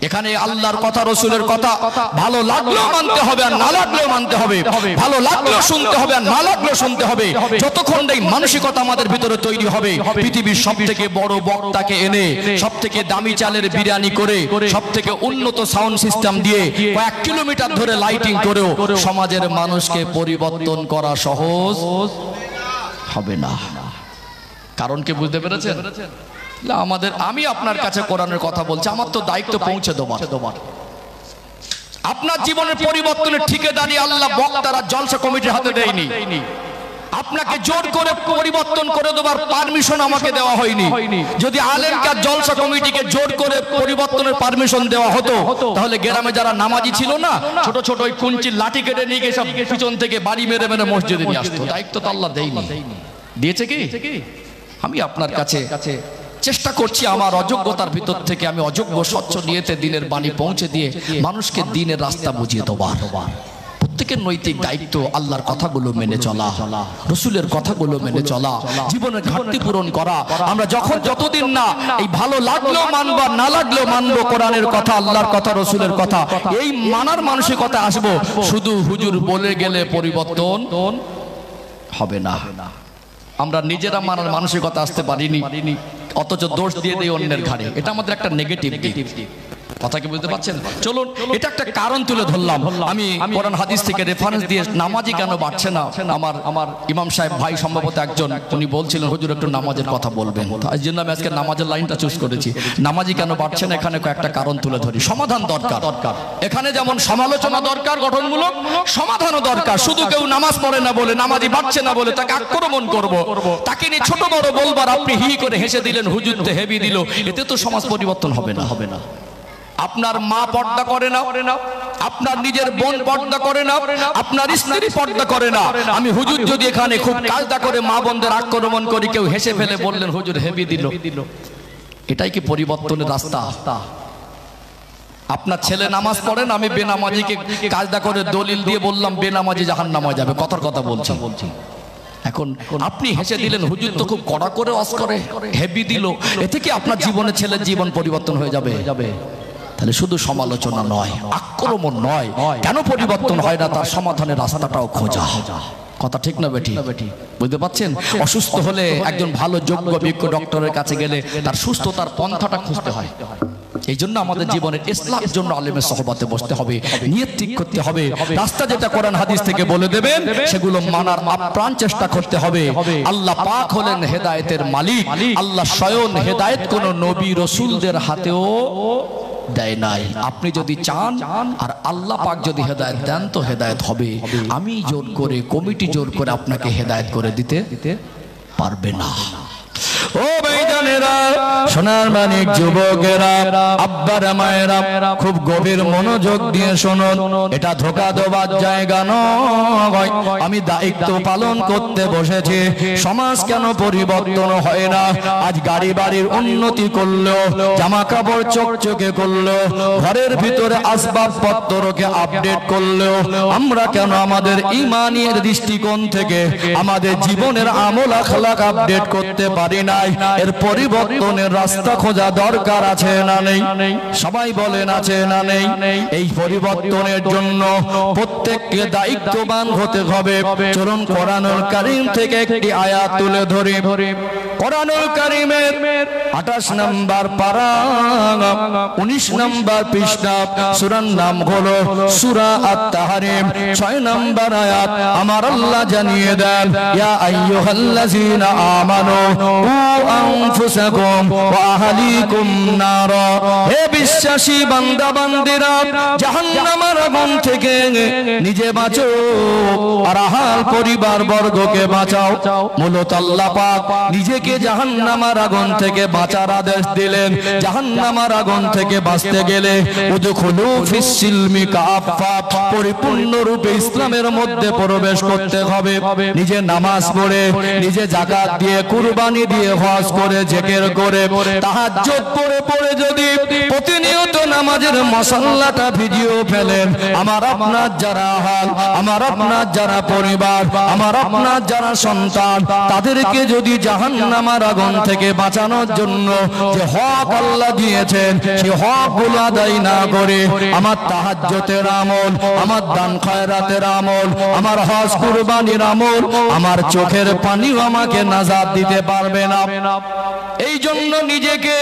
এখানে আল্লাহর কথা রাসূলের কথা ভালো লাগলেও মানতে হবে আর না লাগলেও মানতে হবে, ভালো লাগলেও শুনতে হবে আর না লাগলেও শুনতে হবে। যতক্ষণ এই মানসিকতা আমাদের ভিতরে তৈরি হবে, পৃথিবীর সবথেকে বড় বক্তাকে এনে সবথেকে দামি চালের বিরিয়ানি করে সবথেকে উন্নত সাউন্ড সিস্টেম দিয়ে কয়েক কিলোমিটার ধরে লাইটিং করেও সমাজের মানুষকে পরিবর্তন করা সহজ হবে না। কারণ কি বুঝতে পেরেছেন? আমি আপনার কাছে কোরআনের কথা বলছি, আমার তো দায়িত্ব পৌঁছে দেওয়ার। আপনার জীবনের পরিবর্তনের ঠিকাদারি আল্লাহ বক্তারা জলসা কমিটির হাতে দেয়নি। আপনাকে জোর করে পরিবর্তন করে দেওয়ার পারমিশন আমাকে দেওয়া হয়নি। যদি আলেমকে জলসা কমিটিকে জোর করে পরিবর্তনের পারমিশন দেওয়া হতো, তাহলে গ্রামে যারা নামাজি ছিল না, ছোট ছোট ওই কুঞ্চির লাঠি কেটে নিয়ে গিয়ে সব পিছন থেকে বাড়ি মেরে মেরে মসজিদে নিয়ে আসতো। দায়িত্ব তো আল্লাহ দেয়নি। দিয়েছে কি? আমি আপনার কাছে চেষ্টা করছি আমার অযোগ্যতার ভিতর থেকে, আমি অযোগ্য স্বচ্ছ নিয়েতে দিনের বাণী পৌঁছে দিয়ে মানুষকে দিনের রাস্তা বুঝিয়ে দেওয়ার। প্রত্যেকের নৈতিক দায়িত্ব আল্লাহর কথাগুলো মেনে চলা, রাসূলের কথাগুলো মেনে চলা, জীবনের ঘাটতি পূরণ করা। আমরা যতদিন না এই ভালো লাগলেও মানবো না লাগলেও মানবো কোরআনের কথা, আল্লাহর কথা, রাসূলের কথা, এই মানার মানসিকতা আসবো, শুধু হুজুর বলে গেলে পরিবর্তন হবে না। আমরা নিজেরা মানার মানসিকতা আসতে পারিনি, অথচ দোষ দিয়ে দেই অন্যের ঘাড়ে। এটা আমাদের একটা নেগেটিভ দিক। কথা কি বুঝতে পারছেন? চলুন এটা একটা কারণ তুলে ধরলাম। আমি কোরআন হাদিস থেকে রেফারেন্স দিয়ে নামাজি কেন বাড়ছে না, আমার ইমাম সাহেব ভাই সম্ভবত একজন, উনি বলছিলেন হুজুর একটু নামাজের কথা বলবেন। তাই জন্য আমি আজকে নামাজের লাইনটা চুজ করেছি। নামাজি কেন বাড়ছে না, এখানে কয়েকটা কারণ তুলে ধরি। সমাধান দরকার। এখানে যেমন সমালোচনা দরকার, গঠনমূলক সমাধানও দরকার। শুধু কেউ নামাজ পড়ে না বলে, নামাজি বাড়ছে না বলে তাকে আক্রমণ করব, তাকে নিয়ে ছোট বড় বলবার আপনি হি করে হেসে দিলেন, হুজুর তো হেভি দিল, এতে তো সমাজ পরিবর্তন হবে না। আপনার মা পর্দা করে না, আপনার নিজের বোন পর্দা করে না, আপনার স্ত্রী পর্দা করে না। আমি হুজুর যদি এখানে খুব কাজটা করে মা বোনদের আক্রমণ করি, কেউ হেসে ফেলে বললেন হুজুর হেভি দিল, এটাই কি পরিবর্তনের রাস্তা? আপনার ছেলে নামাজ পড়েন, আমি বেনামাজিকে কাজটা করে দলিল দিয়ে বললাম বেনামাজি জাহান্নামে যাবে, কথার কথা বলছি। এখন আপনি হেসে দিলেন হুজুর তো খুব কড়া করে ওয়াজ করে, হেভি দিল, এতে কি আপনার জীবনে ছেলের জীবন পরিবর্তন হয়ে যাবে? তাহলে শুধু সমালোচনা নয়, আক্রমণ নয়, কেন পরিবর্তন হয় না তার সমাধানের রাস্তাটাও খোঁজা। কথা ঠিক না বেটি? বুঝতে পারছেন? অসুস্থ হলে একজন ভালো যোগ্য বিজ্ঞ ডক্টরের কাছে গেলে তার সুস্থতার পন্থাটা খুঁজতে হয়। এই জন্য আমাদের জীবনের ইসলামের জন্য আলেমের সহবতে বসতে হবে, নিয়ত ঠিক করতে হবে, রাস্তা যেটা কোরআন হাদিস থেকে বলে দেবেন সেগুলো মানার আপ্রাণ চেষ্টা করতে হবে। আল্লাহ পাক হলেন হেদায়েতের মালিক। আল্লাহ স্বয়ং হেদায়েত কোন নবী রাসূলদের হাতেও দেয় নাই। আপনি যদি চান আর আল্লাহ পাক যদি হেদায়েত দেন তো হেদায়েত হবে। আমি জোর করে, কমিটি জোর করে আপনাকে হেদায়েত করে দিতে পারবে না। ও ভাইজানেরা, সোনার মানিক যুবকেরা, আব্বারা মায়েরা, খুব গভীর মনোযোগ দিয়ে শুনুন। এটা ধোঁকা দেওয়ার জায়গা নয়। আমি দায়িত্ব পালন করতে বসেছি। সমাজ কেন পরিবর্তন হয় না? আজ গাড়ি বাড়ির উন্নতি করলেও, জামা কাপড় চকচকে করলেও, ঘরের ভিতরে আসবাবপত্রকে আপডেট করলেও আমরা কেন আমাদের ঈমানের দৃষ্টিকোণ থেকে আমাদের জীবনের আমল আখলাক আপডেট করতে পারি না? এর পরিবর্তনের রাস্তা খোঁজা দরকার আছে না নেই? সবাই বলেন আছে না নেই? এই পরিবর্তনের জন্য প্রত্যেককে দায়িত্ববান হতে হবে। চলুন কোরআনুল কারীম থেকে একটি আয়াত তুলে ধরি। কোরআনুল কারীমের 28 নম্বর পারা 19 নম্বর পৃষ্ঠা, সূরার নাম হলো সূরা আত-তাহরীম, 6 নম্বর আয়াত। আমার আল্লাহ জানিয়ে দেন, ইয়া আইয়ুহাল্লাযীনা আমানু আনফুসাকুম ওয়া আহলিকুম নারা। হে বিশ্বাসী বান্দা বান্দীরা, জাহান্নামের আগুন থেকে নিজে বাঁচো আর আহল পরিবার বর্গকে বাঁচাও। মূলত আল্লাহ পাক নিজেকে জাহান্নামের আগুন থেকে বাঁচার আদেশ দিলেন। জাহান্নামের আগুন থেকে বাঁচতে গেলে উদখুলু ফিস সিলমি কাফা, পরিপূর্ণ রূপে ইসলামের মধ্যে প্রবেশ করতে হবে। নিজে নামাজ পড়ে, নিজে যাকাত দিয়ে, কুরবানি দিয়ে, হজ করে জিকির করে তাহাজ্জুদ পড়ে যদি প্রতিনিয়ত নামাজের মশাল্লাটা ভিজিয়ে ফেলেন, আমার আপনার যারা হাল, আমার আপনার যারা পরিবার, আমার আপনার যারা সন্তান, তাদেরকে যদি জাহান্নামের আগুন থেকে বাঁচানোর জন্য যে হক আল্লাহ দিয়েছেন সেই হকগুলো আদায় না করে আমার তাহাজ্জুদের আমল, আমার দান খয়রাতের আমল, আমার হজ কুরবানির আমল, আমার চোখের পানিও আমাকে নাজাত দিতে পারবে না। এই জন্য নিজেকে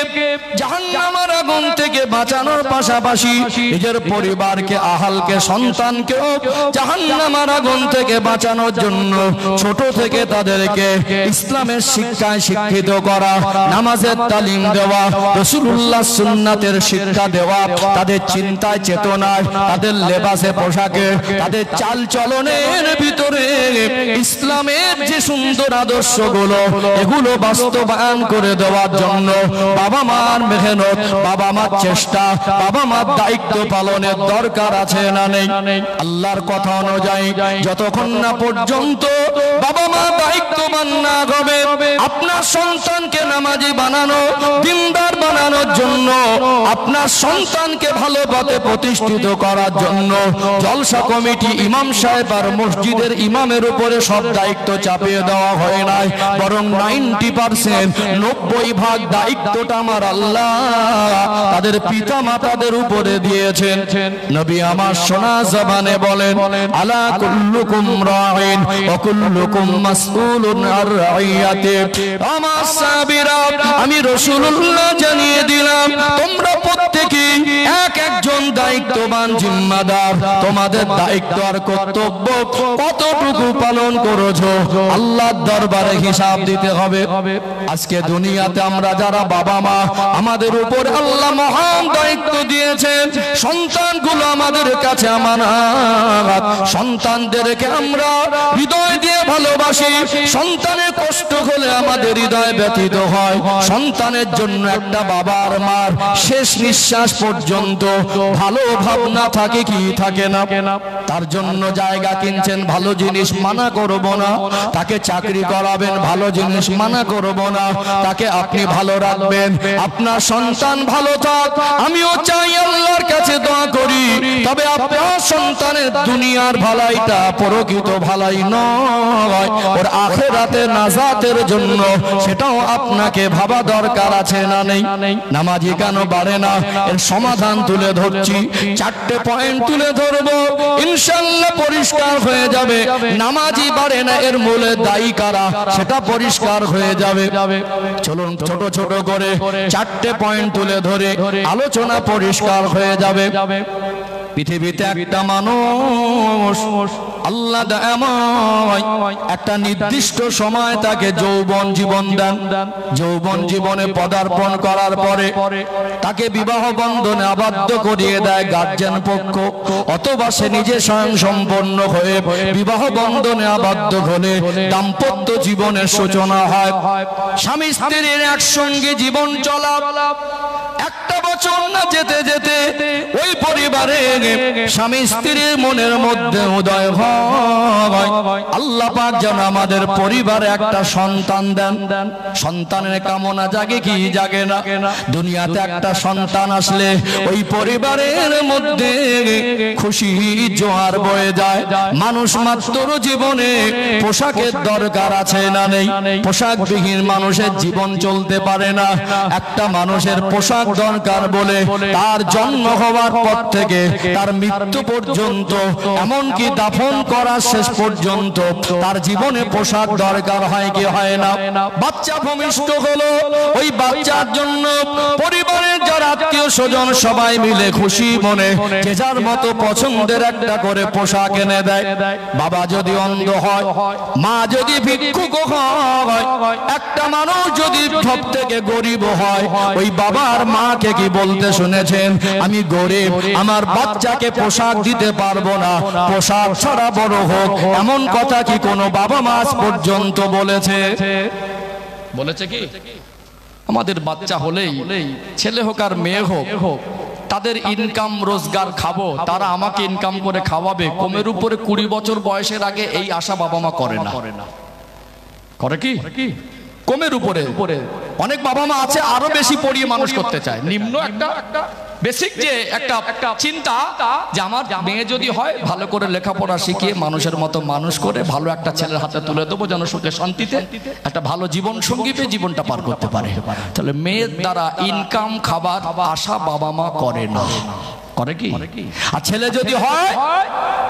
জাহান্নামের আগুন থেকে বাঁচানোর পাশাপাশি নিজের পরিবারকে, আহালকে, সন্তানকেও জাহান্নামের আগুন থেকে বাঁচানোর জন্য ছোট থেকে তাদেরকে ইসলামের শিক্ষায় শিক্ষিত করা, নামাজের তালিম দেওয়া, রাসূলুল্লাহ সুন্নাতের শিক্ষা দেওয়া, তাদের চিন্তায় চেতনায়, তাদের লেবাসে পোশাকে, তাদের চাল চলনের ভিতরে ইসলামের যে সুন্দর আদর্শগুলো এগুলো বাস্তবায়ন করে দেওয়ার জন্য বাবা মার মেহনত, বাবা মার চেষ্টা, বাবা মার দায়িত্ব পালনের দরকার আছে না নেই? আল্লাহর কথা অনুযায়ী যতক্ষণ না পর্যন্ত বাবা মা দায়িত্ববান না হবে, আপনার সন্তানকে নামাজি বানানো, দিনদার বানানোর জন্য, আপনার সন্তানকে ভালো পথে প্রতিষ্ঠিত করার জন্য জলসা কমিটি, ইমাম সাহেব আর মসজিদের ইমামের উপরে সব দায়িত্ব চাপিয়ে দেওয়া হয় নাই, বরং 90% 90% দায়িত্বটা আমার আল্লাহ তাদের পিতা মাতাদের উপরে দিয়েছেন। নবী আমার শোনা জবানে বলেন, আলা কুল্লুকুম রাঈন ওয়া কুল্লুকুম মাসউলুন আর রাইয়াতি। আমার সাহাবীরা, আমি রাসূলুল্লাহ জানিয়ে দিলাম তোমরা প্রত্যেকেই এক একজন দায়িত্ববান জিম্মাদার। তোমাদের দায়িত্ব আর কর্তব্য কতটুকু পালন করেছো আল্লাহর দরবারে হিসাব দিতে হবে। আজকে দুনিয়াতে আমরা যারা বাবা মা, আমাদের উপর আল্লাহ মহান দায়িত্ব দিয়েছেন, সন্তানগুলো আমাদের কাছে আমানত। সন্তানদেরকে আমরা হৃদয় দিয়ে ভালোবাসি, সন্তানের কষ্ট হলে আমাদের হৃদয় ব্যথিত হয়। সন্তানের জন্য একটা বাবার মার শেষ নিঃশ্বাস পর্যন্ত ভালো ভাবনা থাকে কি থাকে না? তার জন্য জায়গা কিনছেন, ভালো জিনিস মানা করব না। তাকে চাকরি করাবেন, ভালো জিনিস মানা করব না। তাকে আপনি ভালো রাখবেন, আপনার সন্তান ভালো থাক। আমিও চাই, আল্লাহর কাছে দোয়া করি, তবে আপনার সন্তানের দুনিয়ার ভালাইটা প্রকৃত ভালাই নয়, ওর আখিরাতে নাজাতের জন্য সেটাও আপনাকে ভাবা দরকার আছে না নেই? নামাজি কেন বাড়ে না এর সমাধান তুলে ধরছি। 4টে পয়েন্ট তুলে ধরবো, ইনশাআল্লাহ পরিষ্কার হয়ে যাবে। নামাজি বাড়ে না এর মূলে দায়ী কারা সেটা পরিষ্কার হয়ে যাবে। চলুন ছোট ছোট করে 4টে পয়েন্ট তুলে ধরে আলোচনা পরিষ্কার হয়ে যাবে। পৃথিবীতে একটা মানুষ আল্লাহ একটা নির্দিষ্ট সময় তাকে যৌবন জীবন দেন। যৌবন জীবনে পদার্পণ করার পরে তাকে বিবাহ বন্ধনে আবদ্ধ করিয়ে দেয় গার্জিয়ান পক্ষ, অথবা সে নিজে স্বয়ং সম্পন্ন হয়ে বিবাহ বন্ধনে আবদ্ধ হলে দাম্পত্য জীবনের সূচনা হয়। স্বামী স্ত্রীর একসঙ্গে জীবন চলা, একটা বছর না যেতে যেতে ওই পরিবারে স্বামী স্ত্রীর মনের মধ্যে উদয় হয়, আল্লাহ পাক যেন আমাদের পরিবারে একটা সন্তান দেন। সন্তানের কামনা জাগে কি জাগে না? দুনিয়াতে একটা সন্তান আসলে ওই পরিবারের মধ্যে খুশি জোয়ার বয়ে যায়। মানুষ মাত্র জীবনে পোশাকের দরকার আছে না নেই? পোশাকবিহীন মানুষের জীবন চলতে পারে না। একটা মানুষের পোশাক দরকার বলে তার জন্ম হওয়ার পর থেকে তার মৃত্যু পর্যন্ত, এমনকি দাফন করার শেষ পর্যন্ত তার জীবনে পোশাক দরকার হয় কি হয় না? বাচ্চা ভূমিষ্ঠ হলো, ওই বাচ্চার জন্য পরিবারের যারা আত্মীয় স্বজন সবাই মিলে খুশি মনে যে যার মতো পছন্দের একটা করে পোশাক এনে দেয়। বাবা যদি অন্ধ হয়, মা যদি ভিক্ষুক হয়, একটা মানুষ যদি সব থেকে গরিব হয়, ওই বাবার মাকে কি বলতে শুনেছেন, আমি গরিব, আমার বাচ্চাকে পোশাক দিতে পারবো না, পোশাক ছাড়া বড় হোক, এমন কথা কি কোনো বাবা মা আজ পর্যন্ত বলেছে? বলেছে কি? আমাদের বাচ্চা হলেই, ছেলে হোক আর মেয়ে হোক, তাদের ইনকাম রোজগার খাবো, তারা আমাকে ইনকাম করে খাওয়াবে, কমের উপরে 20 বছর বয়সের আগে এই আশা বাবা মা করে না। করে কি? কমের উপরে। অনেক বাবা মা আছে আরো বেশি পড়িয়ে মানুষ করতে চায়, নিম্ন একটা বেসিক যে একটা চিন্তা যে আমার মেয়ে যদি হয় ভালো করে লেখাপড়া শিখিয়ে মানুষের মতো মানুষ করে ভালো একটা ছেলের হাতে তুলে দেবো, যেন সুখে শান্তিতে একটা ভালো জীবন সঙ্গী পেয়ে জীবনটা পার করতে পারে। তাহলে মেয়ের দ্বারা ইনকাম খাবার আশা বাবা মা করে না, করে কি? আর ছেলে যদি হয়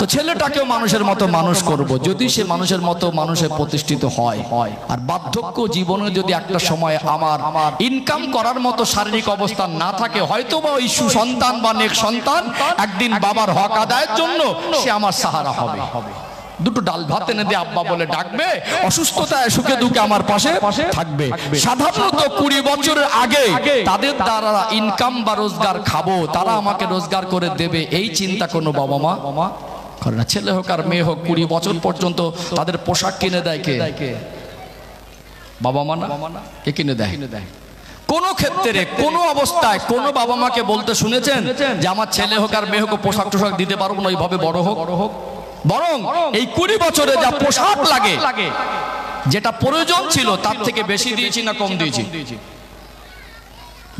তো ছেলেটাকেও মানুষের মতো মানুষ করব, যদি সে মানুষের মতো মানুষে প্রতিষ্ঠিত হয়। আর বার্ধক্য জীবনে যদি একটা সময় আমার ইনকাম করার মতো শারীরিক অবস্থা না থাকে, হয়তো বা ওই সুসন্তান বা নেক সন্তান একদিন বাবার হক আদায়ের জন্য সে আমার সাহারা হবে। দুটো ডাল ভাত এনে দিয়ে আব্বা বলে ডাকবে, অসুস্থতায় সুখে দুঃখে আমার পাশে থাকবে। সাধারণত 20 বছরের আগে তাদের দ্বারা ইনকাম বা রোজগার খাবো, তারা আমাকে রোজগার করে দেবে, এই চিন্তা কোনো বাবা মা করে না। ছেলে হোক আর মেয়ে হোক 20 বছর পর্যন্ত তাদের পোশাক কিনে দেয় কে? বাবা মা না? কে কিনে দেয়? কোন ক্ষেত্রে কোন অবস্থায় কোন বাবা মাকে বলতে শুনেছেন যে আমার ছেলে হোক আর মেয়ে হোক পোশাক টোশাক দিতে পারবো না, ওইভাবে বড় হোক? বরং এই 20 বছরে যা পোশাক লাগে, যেটা প্রয়োজন ছিল তার থেকে বেশি দিয়েছি না কম দিয়েছি?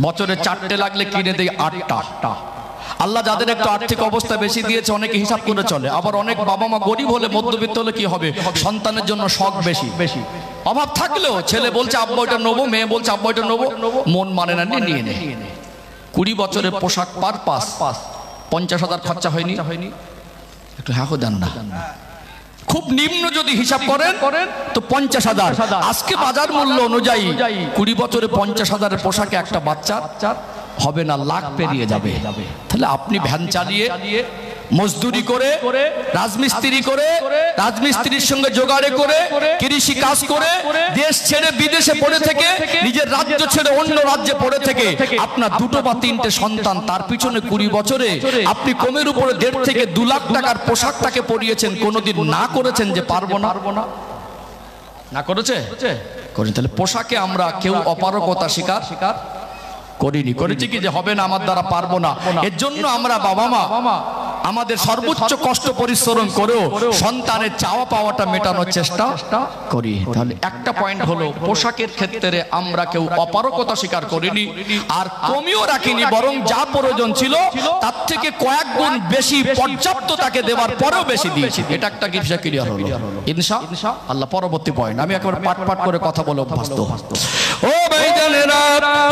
বছরে 4টে লাগলে কিনে দেয় 8টা। আল্লাহ যাদের একটু আর্থিক অবস্থা বেশি দিয়েছে অনেকে হিসাব করে চলে। আবার অনেক বাবা মা গরিব হলে মধ্যবিত্ত হলে কি হবে, সন্তানের জন্য শখ বেশি। অভাব থাকলেও ছেলে বলছে আব্বা ওইটা নেবো, মেয়ে বলছে আব্বা ওইটা নেবো, মন মানে না, নিয়ে নে। 20 বছরের পোশাক পার পাস 50,000 খরচা হয়নি? একটু হ্যাঁ দেন না। খুব নিম্ন যদি হিসাব করেন তো 50,000। আজকে বাজার মূল্য অনুযায়ী 20 বছরে 50,000-এর পোশাকে একটা বাচ্চা হবে না, লাখ পেরিয়ে যাবে। তাহলে আপনি ভ্যান চালিয়ে মজদুরি করে রাজমিস্ত্রির সঙ্গে জোগাড়ে করে কৃষি কাজ করে দেশ ছেড়ে বিদেশে পড়ে থেকে নিজের রাজ্য ছেড়ে অন্য রাজ্যে পড়ে থেকে আপনার 2 বা 3টে সন্তান, তার পিছনে 20 বছরে আপনি কমের উপরে 1.5 থেকে 2 লাখ টাকার পোশাকটাকে পরিয়েছেন, কোনোদিন না করেছেন যে পারবো না করেছে? তাহলে পোশাকে আমরা কেউ অপারগতা স্বীকার করিনি। করেছি কি যে হবে না, আমার দ্বারা পারবো না। এর জন্য আমরা বাবা মা আমাদের সর্বোচ্চ কষ্ট পরিশ্রম করেও সন্তানের চাওয়া পাওয়াটা মেটানোর চেষ্টা করি। তাহলে একটা পয়েন্ট হলো পোশাকের ক্ষেত্রে আমরা কেউ অপারগতা স্বীকার করিনি, আর কমিও রাখিনি, বরং যা প্রয়োজন ছিল তার থেকে কয়েক গুণ বেশি পর্যাপ্ত তাকে দেওয়ার পরেও বেশি দিয়েছি। এটা একটা গিফট ক্লিয়ার হলো ইনশাআল্লাহ। পরবর্তী পয়েন্ট আমি একেবারে পাট করে কথা বলে অভ্যস্ত। ও ভাইজানেরা,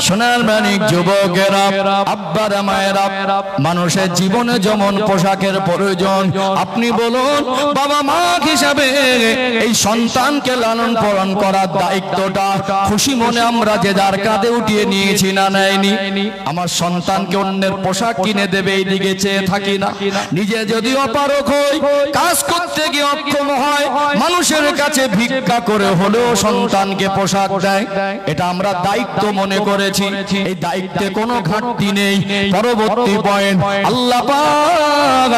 সোনার মানিক যুবকেরা, আব্বারা মায়েরা, মানুষের জীবনে যেমন পোশাকের প্রয়োজন, আপনি বলুন বাবা মা হিসাবে এই সন্তানকে লালন পালন করার দায়িত্বটা খুশি মনে আমরা যে যার কাঁধে উঠিয়ে নিয়েছি না নেয়নি? আমার সন্তানকে অন্যের পোশাক কিনে দেবে এই দিকে চেয়ে থাকি না। নিজে যদি অপারগ হই, কাজ করতে গিয়ে অক্ষম হয়, মানুষের কাছে ভিক্ষা করে হলেও সন্তানকে পোশাক দেয়, এটা আমরা দায়িত্ব মনে করেছি। এই দায়িত্বে কোনো ঘাটতি নেই। পরবর্তী পয়েন্ট, আল্লাহ পাক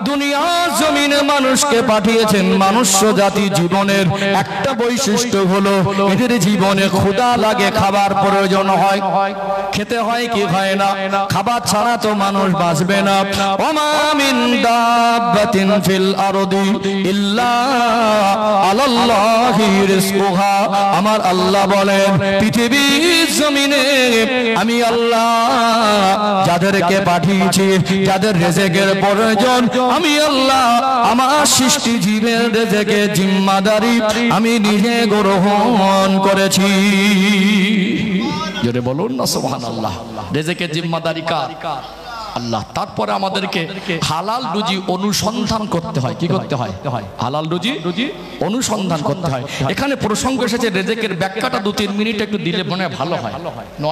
দুনিয়ার জমিনে মানুষকে পাঠিয়েছেন। মনুষ্য জাতি জীবনের একটা বৈশিষ্ট্য হলো এদের জীবনে ক্ষুধা লাগে, খাবার প্রয়োজন হয়। খেতে হয় কি হয় না? খাবার ছাড়া তো মানুষ বাঁচবে না। ওমা মিন দাব্বাতিন ফিল আরদি ইল্লা আলাল্লাহি রিজকুহা। আমার আল্লাহ বলেন পৃথিবীর জমিনে আমি আল্লাহ যাদেরকে পাঠিয়েছি, যাদের রিজেকের প্রয়োজন, আমি আল্লাহ আমার সৃষ্টি জীবের রিজেকের জিম্মাদারি আমি নিজে গ্রহণ করেছি। জোরে বলুন না সুবহানাল্লাহ। রিজেকের জিম্মাদারি কার? আল্লাহ। তারপরে আমাদেরকে হালাল রুজি অনুসন্ধান করতে হয়। কি করতে হয়? হালাল রুজি অনুসন্ধান করতে হয়। এখানে প্রসঙ্গ এসেছে রিজেকের ব্যাখ্যাটা 2-3 মিনিট একটু দিলে মনে ভালো হয়।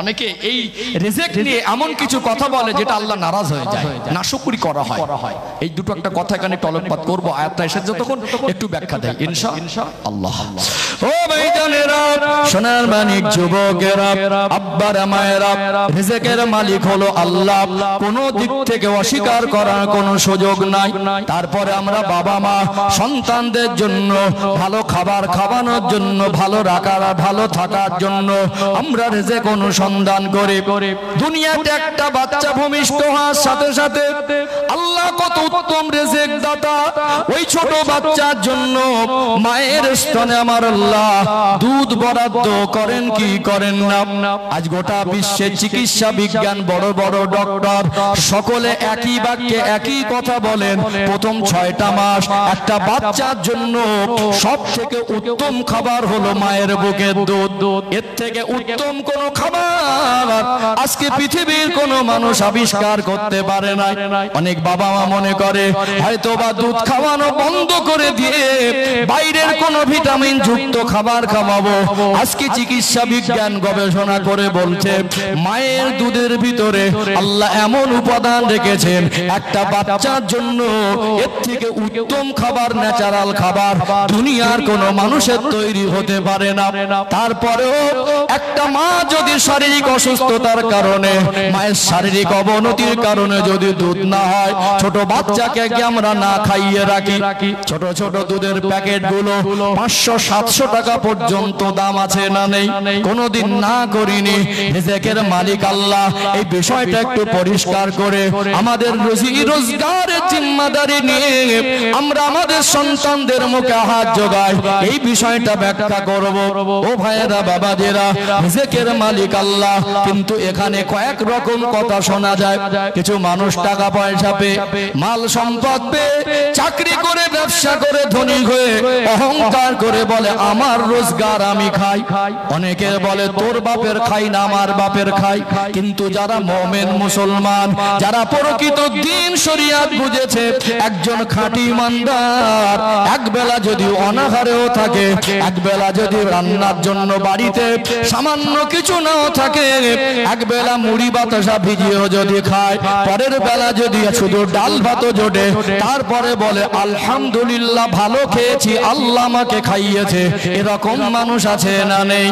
অনেকে এই রিজেক নিয়ে এমন কিছু কথা বলে যেটা আল্লাহ নারাজ হয়ে যায়, নাশুকরি করা হয়। এই দুটো একটা কথা এখানে একটু আলোকপাত করবো। আয়াতটা এসেছে তখন একটু ব্যাখ্যা দেয় ইনশাআল্লাহ। ও ভাইজানেরা, সোনার মানিক যুবকেরা, আব্বারা মায়েরা, রিজেকের মালিক হলো আল্লাহ। কোন দিক থেকে অস্বীকার করার কোনো সুযোগ নাই। তারপরে আমরা বাবা মা সন্তানদের জন্য ভালো খাবার খাওয়ানোর জন্য, ভালো রাখার, ভালো থাকার জন্য আমরা রিজেক অনুসন্ধান করে দুনিয়াতে একটা বাচ্চা ভূমিষ্ঠ হওয়ার সাথে সাথে আল্লাহ কত উত্তম রিজিক দাতা। ওই ছোট বাচ্চার জন্য মায়ের স্তনে আমার আল্লাহ দুধ বরাদ্দ করেন কি করেন না? আজ গোটা বিশ্বে চিকিৎসা বিজ্ঞান বড় বড় ডক্টর সকলে একই বাক্যে একই কথা বলেন, প্রথম 6টা মাস একটা বাচ্চার জন্য সব থেকে উত্তম খাবার হলো মায়ের বুকের দুধ। এর থেকে উত্তম কোন খাবার আজকে পৃথিবীর কোন মানুষ আবিষ্কার করতে পারে না। অনেক বাবা মা মনে করে হয়তো বা দুধ খাওয়ানো বন্ধ করে দিয়ে বাইরের কোন ভিটামিন যুক্ত খাবার খাওয়াবো। আজকে চিকিৎসা বিজ্ঞান গবেষণা করে বলছে মায়ের দুধের ভিতরে আল্লাহ এমন উপাদান রেখেছেন একটা বাচ্চার জন্য এর থেকে উত্তম খাবার, ন্যাচারাল খাবার দুনিয়ার কোন মানুষের তৈরি হতে পারে না। তারপরেও একটা মা যদি শারীরিক অসুস্থতার কারণে, মায়ের শারীরিক অবনতির কারণে যদি দুধ না হয়, ছোট বাচ্চাকে আমরা না খাইয়ে রাখি, ছোট ছোট দুধের প্যাকেট গুলো 500-700 টাকা পর্যন্ত দাম আছে না নেই? কোনদিন না করিনি। রিজিকের মালিক আল্লাহ এই বিষয়টা একটু পরিষ্কার করে আমাদের রুজি রোজগারের জিম্মাদারি নিয়ে আমরা আমাদের সন্তানদের মুখে হাত জোগাই, এই বিষয়টা ব্যাখ্যা করব। ও ভাইয়েরা বাবাদেরা, রিজিকের মালিক আল্লাহ, কিন্তু এখানে কয়েক রকম কথা শোনা যায়। কিছু মানুষ টাকা পয়সা পেয়ে, মাল সম্পদ পেয়ে, চাকরি করে, ব্যবসা করে ধনী হয়ে অহংকার করে বলে আমার রোজগার আমি খাই। অনেকে বলে তোর বাপের খাই না আমার বাপের খাই। কিন্তু যারা মুমিন মুসলমান, যারা প্রকৃত দ্বীন শরিয়াত বুঝেছে, একজন খাঁটি ইমানদার একবেলা যদি অনাহারেও থাকে, একবেলা যদি রান্নার জন্য বাড়িতে সামান্য কিছু নাও থাকে, একবেলা মুড়ি বাতাসা ভিজিয়েও যদি খায়, পরের বেলা যদি শুধু ডাল ভাতও জোটে, তারপরে বলে আলহামদুলিল্লাহ ভালো খেয়েছি, আল্লাহ আমাকে খাইয়েছে। এরকম মানুষ আছে না নেই?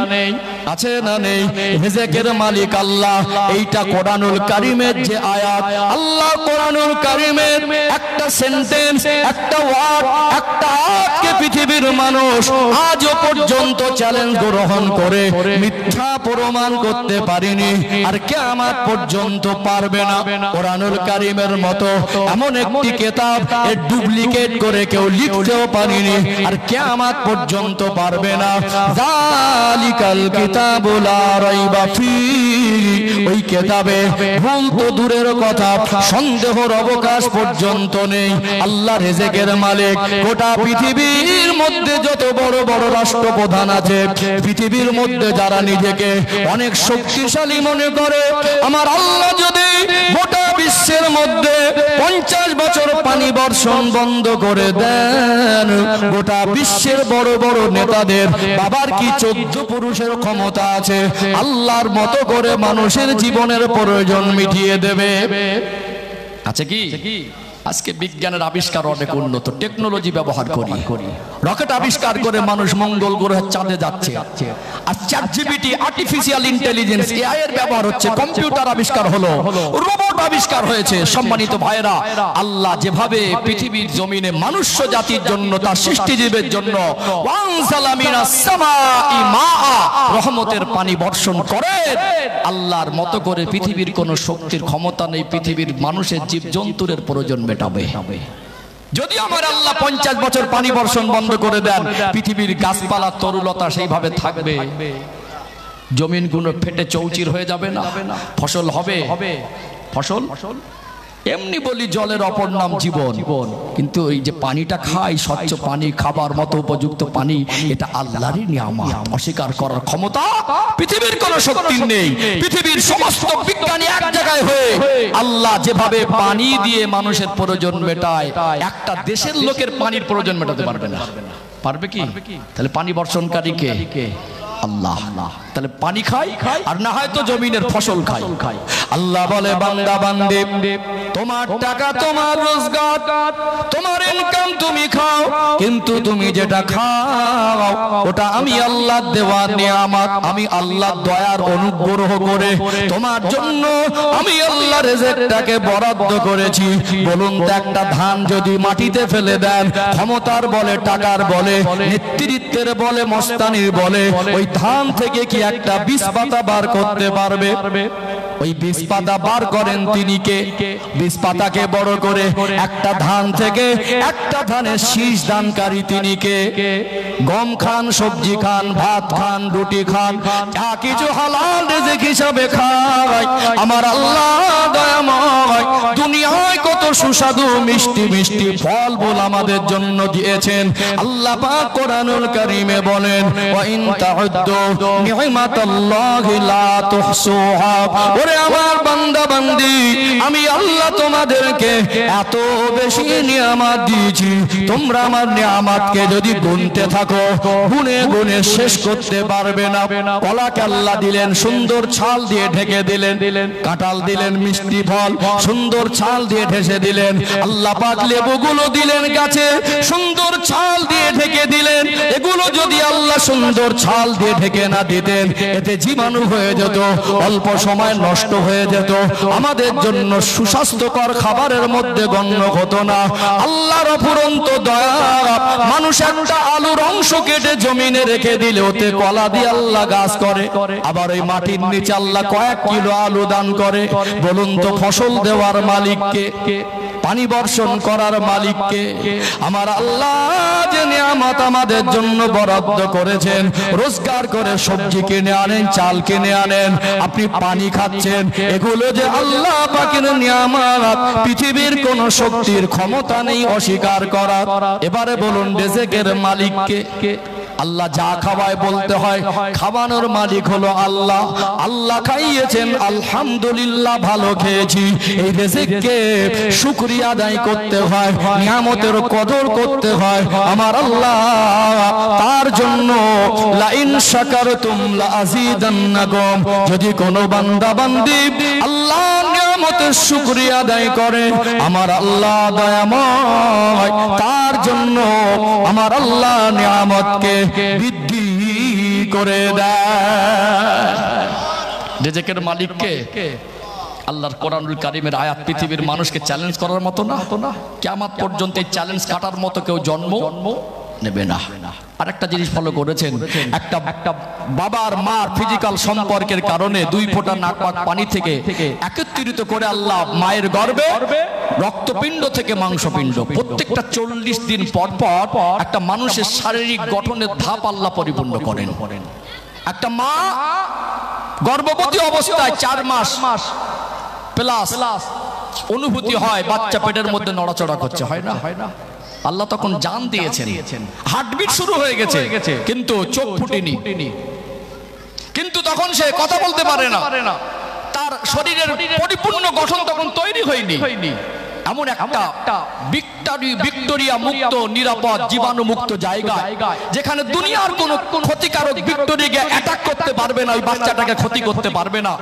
আছে না নেই? রিজিকের মালিক আল্লাহ, এইটা কোরআনুল কারীমের যে আয়াত, আল্লাহ কোরআনুল কারীমের একটা সেন্টেন্স, একটা ওয়ার্ড, একটা আয়াতকে পৃথিবীর মানুষ আজও পর্যন্ত চ্যালেঞ্জ গ্রহণ করে মিথ্যা প্রমাণ করতে পারেনি, আর কিয়ামত পর্যন্ত পারবে না। কোরআনুল কারীমের মতো এমন একটি কিতাব এর ডুপ্লিকেট করে কেউ লিখতেও পারেনি, আর কিয়ামত পর্যন্ত পারবে না। যালিকাল কিতাবু লা রাইবা ফীহি, ওই কিতাবে ভুল তো দূরের কথা, সন্দেহের অবকাশ পর্যন্ত নেই। আল্লাহ রিজিকের মালিক। গোটা পৃথিবীর মধ্যে যত বড় বড় রাষ্ট্রপ্রধান আছে, পৃথিবীর মধ্যে যারা নিজেকে অনেক শক্তিশালী মনে করে, আমার আল্লাহ যদি গোটা বিশ্বের মধ্যে 50 বছর পানি বর্ষণ বন্ধ করে দেন, গোটা বিশ্বের বড় বড় নেতাদের বাবার কি 14 পুরুষের ক্ষমতা আছে আল্লাহর মতো করে মানুষের জীবনের প্রয়োজন মিটিয়ে দেবে? আছে কি? আজকে বিজ্ঞানের আবিষ্কার অনেক উন্নত, টেকনোলজি ব্যবহার করি, রকেট আবিষ্কার করে মানুষ মঙ্গল গ্রহে চাঁদে যাচ্ছে। আর চ্যাটজিপিটি, আর্টিফিশিয়াল ইন্টেলিজেন্স, এআই এর ব্যবহার হচ্ছে, কম্পিউটার আবিষ্কার হলো, রোবট আবিষ্কার হয়েছে। সম্মানিত ভাইরা, আল্লাহ যেভাবে পৃথিবীর জমিনে মনুষ্য জাতির জন্য, তার সৃষ্টিজীবের জন্য ওয়ানজালা মিনাস সামাই মাআ, রহমতের পানি বর্ষণ করেন, আল্লাহর মতো করে পৃথিবীর কোনো শক্তির ক্ষমতা নেই পৃথিবীর মানুষের জীবজন্তুর প্রয়োজন মেটাবে। যদি আমার আল্লাহ 50 বছর পানি বর্ষণ বন্ধ করে দেন, পৃথিবীর গাছপালা তরুলতা সেইভাবে থাকবে, জমিনগুলো ফেটে চৌচির হয়ে যাবে না? ফসল হবে? ফসল এমনি বলি জলের অপর নাম জীবন, কিন্তু এই যে পানিটা খাই, স্বচ্ছ পানি, খাবার মতো উপযুক্ত পানি, এটা আল্লাহরই নিয়ামত, অস্বীকার করার ক্ষমতা পৃথিবীর কোনো শক্তি নেই। পৃথিবীর সমস্ত বিজ্ঞানী এক জায়গায় হয়ে আল্লাহ যেভাবে পানি দিয়ে মানুষের প্রয়োজন মেটায়, একটা দেশের লোকের পানির প্রয়োজন মেটাতে পারবে না। পারবে কি? তাহলে পানি বর্ষণকারী কে? আল্লাহ। তাহলে পানি খাই, আর না হয় তো জমিনের ফসল খাই। আল্লাহ বলে বান্দা বান্দে, তোমার টাকা, তোমার রোজগার, তোমার ইনকাম তুমি খাও, কিন্তু তুমি যেটা খাও ওটা আমি আল্লাহ দেওয়া নিয়ামত। আমি আল্লাহ দয়ার অনুগ্রহ করে তোমার জন্য আমি আল্লাহ রিজিকটাকে বরাদ্দ করেছি। বলুন তো, একটা ধান যদি মাটিতে ফেলে দেন, ক্ষমতার বলে, টাকার বলে, নেতৃত্বের বলে, মস্তানির বলে, ওই ধান থেকে কি একটা বীজ পাতা বার করতে পারবে? ওই বীজ পাতা বার করেন তিনি কে? বীজ পাতাকে বড় করে একটা ধান থেকে একটা ধানের শীষ দানকারী তিনি কে? গম খান, সবজি খান, ভাত খান, রুটি খান, যা কিছু হালাল রিজিক হিসাবে খায় আমার আল্লাহ দয়াময়। দুনিয়ায় কত সুস্বাদু মিষ্টি মিষ্টি ফল বল আমাদের জন্য দিয়েছেন। আল্লাহ পাক কোরআনুল কারীমে বলেন, ওয়া ইন তাউদ্দু নি'মাতাল্লাহি লা তুহসুহা। ওরে আমার বান্দা বান্দি, আমি আল্লাহ তোমাদেরকে এত বেশি নিয়ামত দিয়েছি, তোমরা আমার নিয়ামতকে যদি গুনতে থাকো, গুনে গুনে শেষ করতে পারবে না। কলাকে আল্লাহ দিলেন, সুন্দর ছাল দিয়ে ঢেকে দিলেন। কাঁঠাল দিলেন, মিষ্টি ফল, সুন্দর ছাল দিয়ে ঢেকে দিলেন। আল্লাহ পাক লেবুগুলো দিলেন গাছে, সুন্দর ছাল দিয়ে ঢেকে দিলেন। এগুলো যদি আল্লাহ সুন্দর ছাল দিয়ে ঢেকে না দিতেন, এতে জীবাণু হয়ে যেত, অল্প সময় নষ্ট হয়ে যেত, আমাদের জন্য সুস্বাস্থ্যকর খাবারের মধ্যে গণ্য হতো না। আল্লাহর অফুরন্ত দয়া, মানুষ একটা আলুর অংশ কেটে জমিনে রেখে দিলে ওতে কলা দিয়ে আল্লাহ গাছ করে। আবার ওই মাটির নিচে আল্লাহ কয়েক কিলো আলু দান করে। বলুন তো, ফসল দেওয়ার মালিককে, পানি বর্ষণ করার মালিককে? আমার আল্লাহ যে নিয়ামত আমাদের জন্য বরাদ্দ করেছেন, রোজগার করে সবজি কিনে আনেন, চাল কিনে আনেন, আপনি পানি খাচ্ছেন, এগুলো যে আল্লাহ পাকের নিয়ামত, পৃথিবীর কোন শক্তির ক্ষমতা নেই অস্বীকার করার। এবারে বলুন, রিজিকের মালিককে? আল্লাহ যা খাওয়ায় বলতে হয়, খাওয়ানোর মালিক হলো আল্লাহ। আল্লাহ খাইয়েছেন, আলহামদুলিল্লাহ ভালো খেয়েছি। এই রিজিককে শুকরিয়া আদায় করতে হয়, নিয়ামতের কদর করতে হয় আমার আল্লাহ। তার জন্য লা ইন শাকারতুম লা আযীদান্নাকুম, যদি কোন বান্দা বান্দি আল্লাহ নিয়ামতের শুকরিয়া আদায় করে আমার আল্লাহ দয়াময়, তার জন্য আমার আল্লাহ নিয়ামতকে বৃদ্ধি করে দেয়। রিজিকের মালিককে? আল্লাহর কোরআনুল কারীমের আয়াত পৃথিবীর মানুষকে চ্যালেঞ্জ করার মতো না। কিয়ামত পর্যন্ত এই চ্যালেঞ্জ কাটার মতো কেউ জন্ম নেবে না। আরেকটা জিনিস ফলো করেছেন, একটা বাবার মার ফিজিক্যাল সম্পর্কের কারণে 2 ফোঁটা নাক পানি থেকে একত্রিত করে আল্লাহ মায়ের গর্ভে রক্তপিণ্ড থেকে মাংসপিণ্ড, প্রত্যেকটা 40 দিন পর পর একটা মানুষের শারীরিক গঠনের ধাপ আল্লাহ পরিপূর্ণ করেন। একটা মা গর্ভবতী অবস্থায় 4 মাস প্লাস অনুভূতি হয় বাচ্চা পেটের মধ্যে নড়াচড়া করছে, হয় না? আল্লাহ তখন জান দিয়েছেন, হার্টবিট শুরু হয়ে গেছে, কিন্তু চোখ ফুটেনি, কিন্তু তখন সে কথা বলতে পারে না, তার শরীরের পরিপূর্ণ গঠন তখন তৈরি হয়নি। এমন একটা ভিক্টোরিয়া মুক্ত, নিরাপদ, জীবাণু মুক্ত জায়গা, যেখানে দুনিয়ার কোন ক্ষতিকারক ভিক্টোরিয়াকে অ্যাটাক করতে পারবে না, ওই বাচ্চাটাকে ক্ষতি করতে পারবে না।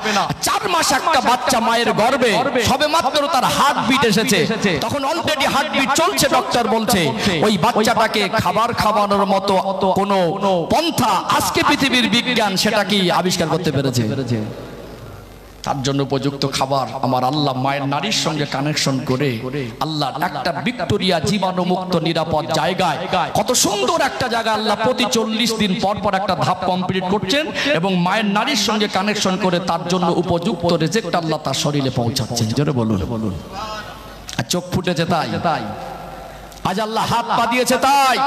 4 মাস একটা বাচ্চা মায়ের গর্ভে, সবে মাত্র তার হার্টবিট এসেছে, তখন অলরেডি হার্টবিট চলছে। ডক্টর বলছে ওই বাচ্চাটাকে খাবার খাওয়ানোর মতো কোন পন্থা আজকে পৃথিবীর বিজ্ঞান সেটা কি আবিষ্কার করতে পেরেছে? তার জন্য উপযুক্ত খাবার আমার আল্লাহ মায়ের নারীর সঙ্গে কানেকশন করে আল্লাহ একটা ভিক্টোরিয়া জীবাণু মুক্ত নিরাপদ জায়গায়, কত সুন্দর একটা জায়গা আল্লাহ প্রতি 40 দিন পর পর একটা ধাপ কমপ্লিট করছেন এবং মায়ের নারীর সঙ্গে কানেকশন করে তার জন্য উপযুক্ত রিজিকটা আল্লাহ তার শরীরে পৌঁছাচ্ছেন। জোরে বলুন। আর চোখ ফুটেছে তাই, আজ আল্লাহ হাত পা দিয়েছে তাই,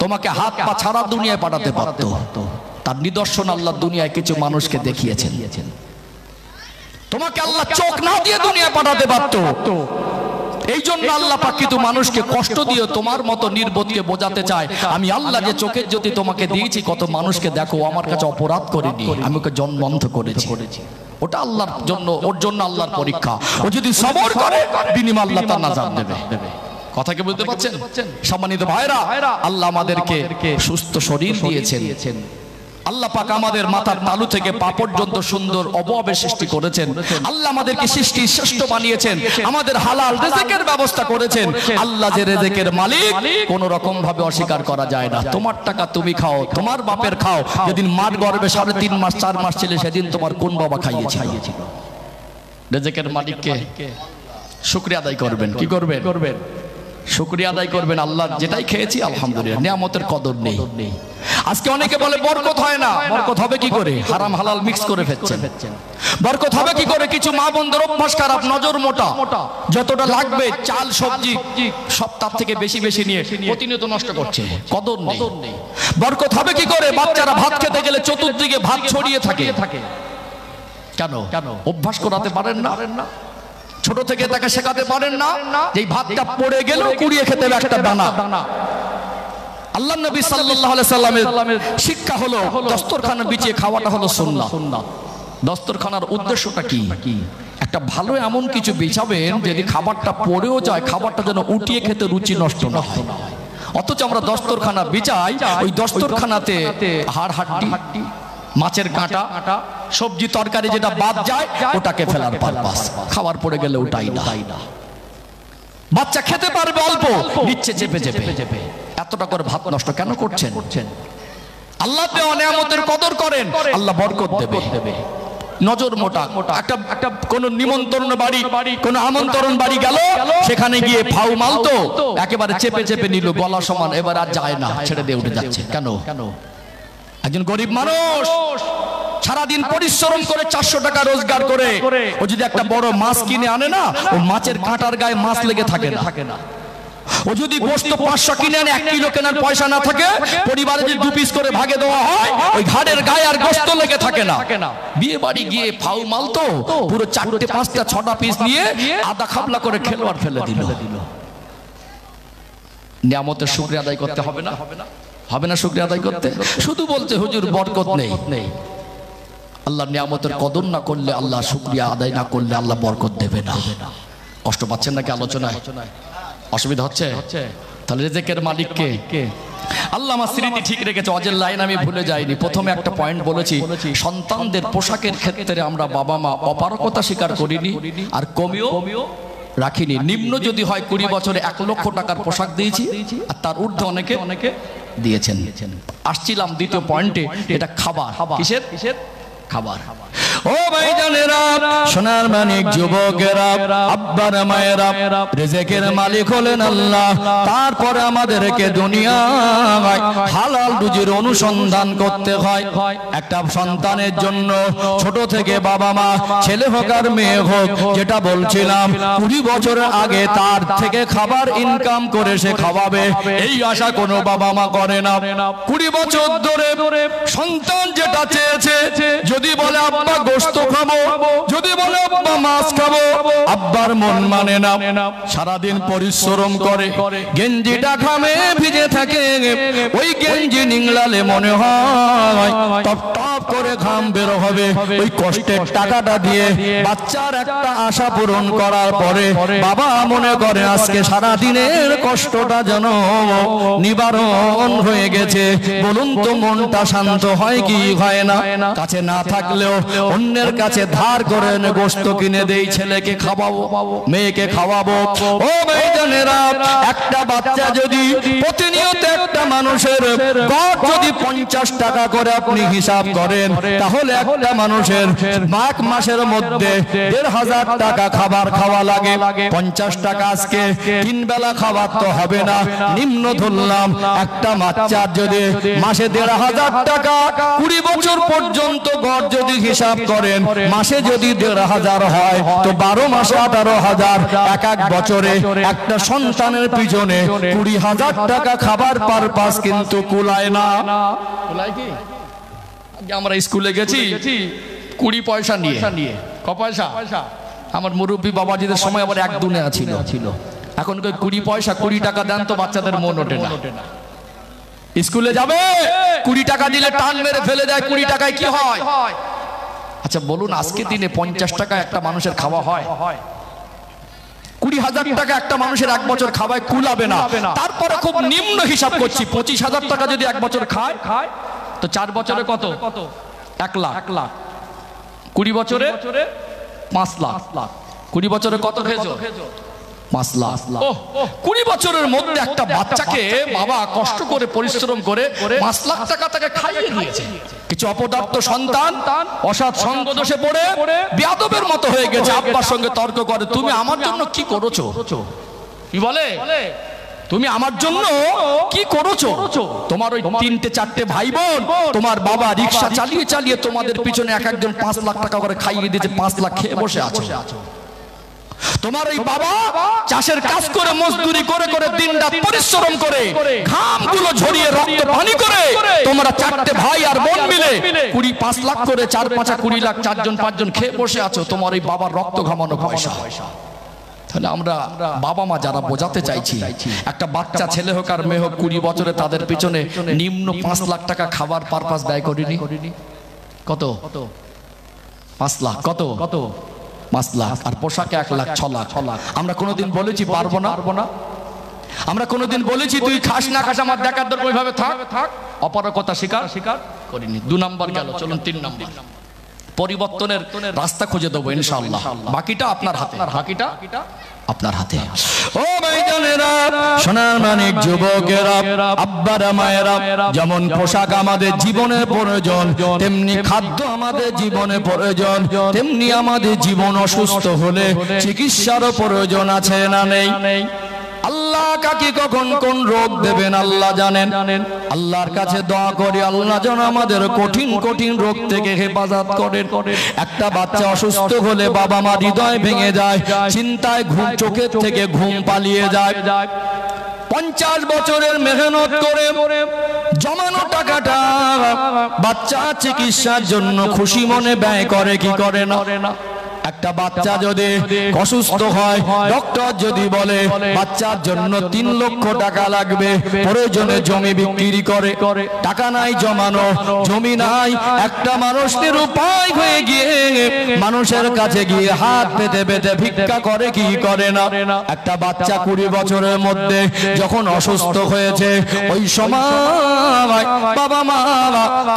তোমাকে হাত পা ছাড়া দুনিয়ায় পাঠাতে পারতো। তার নিদর্শন আল্লাহ দুনিয়ায় কিছু মানুষকে দেখিয়েছেন। তোমাকে আল্লাহ চোখ না দিয়ে দুনিয়া পাঠাতে পারতো, এই জন্য আল্লাহ পাক কিছু মানুষকে কষ্ট দিয়ে তোমার মতো নির্বোধকে বোঝাতে চায়, আমি আল্লাহ যে চোখের জ্যোতি তোমাকে দিয়েছি, কত মানুষকে দেখো আমার কাছে অপরাধ করেনি, আমি ওকে জন্মন্ধ করেছি। ওটা আল্লাহর জন্য, ওর জন্য আল্লাহর পরীক্ষা। ও যদি সবর করে বিনিময়ে আল্লাহ তার নাজাত দেবে। কথা কি বুঝতে পারছেন? সম্মানিত ভাইরা, আল্লাহ আমাদেরকে সুস্থ শরীর দিয়েছেন, আল্লাহ পাক আমাদের মাথার তালু থেকে পা পর্যন্ত সুন্দর অবয়বের সৃষ্টি করেছেন। আল্লাহ আমাদেরকে সৃষ্টি শ্রেষ্ঠ বানিয়েছেন, আমাদের হালাল রিজিকের ব্যবস্থা করেছেন। আল্লাহ যে রিজিকের মালিক কোনো রকম ভাবে অস্বীকার করা যায় না। তোমার টাকা তুমি খাও, তোমার বাপের খাও। যেদিন মার গর্ভে 3.5 মাস 4 মাস ছিল, সেদিন তোমার কোন বাবা খাইয়েছিল? রিজিকের মালিককে শুকরিয়া আদায় করবেন। কি করবেন? শুকরিয়া আদায় করবেন। আল্লাহ যেটাই খেয়েছি আলহামদুলিল্লাহ, নিয়ামতের কদর নেই। আজকে অনেকে বলে বরকত হয় না। বরকত হবে কি করে? হারাম হালাল মিক্স করে ফেলছেন। বরকত হবে কি করে? কিছু মা বোনদের অভ্যাস খারাপ, নজর মোটা, যতটা লাগবে চাল সবজি সব তার থেকে বেশি বেশি নিয়ে প্রতিনিয়ত নষ্ট করছে, কদর নেই। বরকত হবে কি করে? বাচ্চারা ভাত খেতে গেলে চতুর্দিকে ভাত ছড়িয়ে থাকে। কেন? অভ্যাস করাতে পারেন না? ছোট থেকে তাকে শেখাতে পারেন না যে ভাতটা পড়ে গেলেও কুড়িয়ে খেতে হবে একটা দানা। আল্লাহ নবী সাল্লাল্লাহু আলাইহি সাল্লামের শিক্ষা হলো দস্তরখানা বিছিয়ে খাওয়াটা হলো সুন্নাহ। দস্তরখানার উদ্দেশ্যটা কি? একটা ভালো এমন কিছু বিছাবেন যদি খাবারটা পড়েও যায়, খাবারটা যেন উঠিয়ে খেতে রুচি নষ্ট না হয়। অথচ আমরা দস্তরখানা বিছাই, ওই দস্তরখানাতে হাড় হাড্ডি, মাছের কাঁটা, সবজি তরকারি যেটা বাদ যায় ওটাকে ফেলার পারপাস, খাবার পড়ে গেলে ওটাই না। বাচ্চা খেতে পারবে অল্প, নিচ্ছে চেপে চেপে। এতটা করে ভাত নষ্ট কেন করছেন? আল্লাহ দেওয়া নিয়ামতের কদর করেন, আল্লাহ বরকত দেবে। নজর মোটা। একটা কোন নিমন্ত্রণ বাড়ি, কোন আমন্ত্রণ বাড়ি গেল, সেখানে গিয়ে ফাউ মালতো একেবারে চেপে চেপে নিল গলা সমান, এবার আর যায় না, ছেড়ে দিয়ে উঠে যাচ্ছে। কেন? একজন গরিব মানুষ সারাদিন পরিশ্রম করে 400 টাকা রোজগার করে ও যদি একটা বড় মাছ কিনে আনে না, ও মাছের কাঁটার গায়ে মাছ লেগে থাকে না। ও যদি গোশত 500 কিনে আনে, 1 কিলো কেনার পয়সা না থাকে, পরিবারে যদি 2 পিস করে ভাগে দেওয়া হয়, ওই ঘাড়ের গায়ে আর গোশত লেগে থাকে না। বিয়ে বাড়ি গিয়ে ফাউ মালতো পুরো 4টে 5টা 6টা পিস নিয়ে আধা খাবলা করে খেলো আর ফেলে দিল। নিয়ামতের শুকরিয়া আদায় করতে হবে না? হবে না শুকরিয়া আদায় করতে? শুধু বলছে হুজুর বরকত নেই। আল্লাহ নিয়ামতের কদর না করলে, আল্লাহ শুকরিয়া আদায় না করলে আল্লাহ বরকত দেবে না। কষ্ট পাচ্ছেন নাকি আলোচনায়? অসুবিধা হচ্ছে? তাহলে রিজিকের মালিক কে? আল্লাহ আমার স্মৃতি ঠিক রেখেছে, অজের লাইন আমি ভুলে যাইনি। প্রথমে একটা পয়েন্ট বলেছি, সন্তানদের পোশাকের ক্ষেত্রে আমরা বাবা মা অপারগতা স্বীকার করিনি আর কমিও রাখিনি। নিম্ন যদি হয় 20 বছরে 1 লক্ষ টাকার পোশাক দিয়েছি, আর তার ঊর্ধ্বে অনেকে দিয়েছেন। আসছিলাম দ্বিতীয় পয়েন্টে, এটা খাবার। কিসের? খাবার। ও ভাইজানেরা, সোনার মানিক যুবকেরা, আব্বার মায়েরা, রিজিকের মালিক হলেন আল্লাহ। তারপরে আমাদেরকে দুনিয়ায় হালাল রুজির অনুসন্ধান করতে হয়। একটা সন্তানের জন্য ছোট থেকে বাবা মা, ছেলে হোক আর মেয়ে হোক, যেটা বলছিলাম 20 বছর আগে তার থেকে খাবার ইনকাম করে সে খাওয়াবে, এই আশা কোনো বাবা মা করে না। 20 বছর ধরে সন্তান যেটা চেয়েছে, যদি বলে আব্বা গোশত খাবো, যদি বলে আব্বা মাছ খাবো, আব্বার মন মানে না। সারাদিন পরিশ্রম করে, গেঞ্জিটা ঘামে ভিজে থাকে, ওই গেঞ্জি নিংলালে মনে হয় টপ টপ করে ঘাম বের হবে। ওই কষ্টের টাকাটা দিয়ে বাচ্চার একটা আশা পূরণ করার পরে বাবা মনে করে আজকে সারাদিনের কষ্টটা যেন নিবারণ হয়ে গেছে। বলুন তো মনটা শান্ত হয় কি হয় না? কাছে না থাকলেও অন্যের কাছে ধার করে গোশত কিনে দেই, ছেলেকে খাওয়াবো, মেয়েকে খাওয়াবো। ও ভাইজানেরা, একটা বাচ্চা যদি প্রতিনিয়ত একটা মানুষের গড় যদি 50 টাকা করে আপনি হিসাব করেন, তাহলে একটা মানুষের এক মাসের মধ্যে 1500 টাকা খাবার খাওয়া লাগে। 50 টাকা আজকে 3 বেলা খাবার তো হবে না, নিম্ন ধরলাম একটা বাচ্চার যদি মাসে 1500 টাকা 20 বছর পর্যন্ত গড় যদি হিসাব করেন, মাসে যদি 1500 হয় তো 12 মাসে 18,000। এক বছরে একটা সন্তানের পিছনে 20,000 টাকা খাবার পারপাস কিন্তু কুলায় না। কুলায় কি? আমরা স্কুলে গেছি 20 পয়সা নিয়ে। ক পয়সা? আমার মুরব্বী বাবাজিদের সময় আবার 1 দুনিয়া ছিল। এখন 20 পয়সা 20 টাকা দেন তো বাচ্চাদের মন ওঠে না। স্কুলে যাবে 20 টাকা দিলে টান মেরে ফেলে দেয়। 20 টাকায় কি হয়? আচ্ছা বলুন, আজকে দিনে 50 টাকা একটা মানুষের খাওয়া হয়? 20,000 টাকা একটা মানুষের 1 বছর খাওয়ায় কুলাবে না। তারপরে খুব নিম্ন হিসাব করছি, 25,000 টাকা যদি 1 বছর খায় তো 4 বছরে কত? 1 লাখ। 20 বছরে 5 লাখ। 20 বছরে কত খেয়েছো? 5 লাখ। 20 বছরের মধ্যে একটা বাচ্চাকে বাবা কষ্ট করে পরিশ্রম করে 5 লাখ টাকা তাকে খাইয়ে দিয়েছে। কিছু অপদার্থ সন্তান অসৎ সঙ্গ দোষে পড়ে বেয়াদবের মতো হয়ে গেছে, আব্বার সঙ্গে তর্ক করে, তুমি আমার জন্য কি করেছো? কি বলে, তুমি আমার জন্য কি করেছো? তোমার ওই 3-4টে ভাই বোন, তোমার বাবা রিক্সা চালিয়ে চালিয়ে তোমাদের পিছনে এক একজন 5 লাখ টাকা করে খাইয়ে দিয়েছে, 5 লাখ খেয়ে বসে আছো। তোমার ওই বাবা চাষের কাজ করে মজদুরি করে করে দিনরাত পরিশ্রম করে ঘামগুলো ঝরিয়ে রক্ত পানি করে তোমরা 4টে ভাই আর বোন মিলে 5 লাখ করে 4-5 20 লাখ 4জন 5জন খেয়ে বসে আছো, তোমার ওই বাবার রক্ত ঘামানো পয়সা। তাহলে আমরা বাবা মা যারা বোঝাতে চাইছি, একটা বাচ্চা ছেলে হোক আর মেয়ে হোক 20 বছরে তাদের পিছনে নিম্ন 5 লাখ টাকা খাবার পারপাস ব্যয় করিনি? কত? 5 লাখ। কত? 5 লাখ। আর পোশাকে 1 লাখ 6 লাখ। আমরা কোনোদিন বলেছি পারবো না? আমরা কোনোদিন বলেছি তুই খাস না খাস আমার দেখার দরকার, ওইভাবে থাক? অপারকতা স্বীকার করিনি। 2 নম্বর গেল, চলুন 3 নম্বর। পরিবর্তনের রাস্তা খুঁজে দেবো ইনশাআল্লাহ। বাকিটা আপনার হাতে, বাকিটা আপনার হাতে। ও ভাইজানেরা, সোনার মানিক যুবকেরা, আব্বারা মায়েরা, যেমন পোশাক আমাদের জীবনে প্রয়োজন, তেমনি খাদ্য আমাদের জীবনে প্রয়োজন, তেমনি আমাদের জীবন অসুস্থ হলে চিকিৎসারও প্রয়োজন আছে না নেই? আল্লাহ কাকে কখন কোন রোগ দেবেন আল্লাহ জানেন। আল্লাহর কাছে দোয়া করি আল্লাহ যেন আমাদের কঠিন কঠিন রোগ থেকে হেফাজত করেন। একটা বাচ্চা অসুস্থ হলে বাবা মা হৃদয় ভেঙে যায়, চিন্তায় ঘুম, চোখের থেকে ঘুম পালিয়ে যায়। 50 বছরের মেহনত করে জমানো টাকাটা বাচ্চা চিকিৎসার জন্য খুশি মনে ব্যয় করে কি করে না? একটা বাচ্চা যদি অসুস্থ হয়, ডক্টর যদি বলে বাচ্চার জন্য 3 লক্ষ টাকা লাগবে, প্রয়োজনে জমি বিক্রি করে, টাকা নাই জমানো, জমি নাই, একটা মানুষের উপায় হয়ে গিয়ে মানুষের কাছে গিয়ে হাত পেতে পেতে ভিক্ষা করে কি করে না? একটা বাচ্চা 20 বছরের মধ্যে যখন অসুস্থ হয়েছে, ওই সময় বাবা মা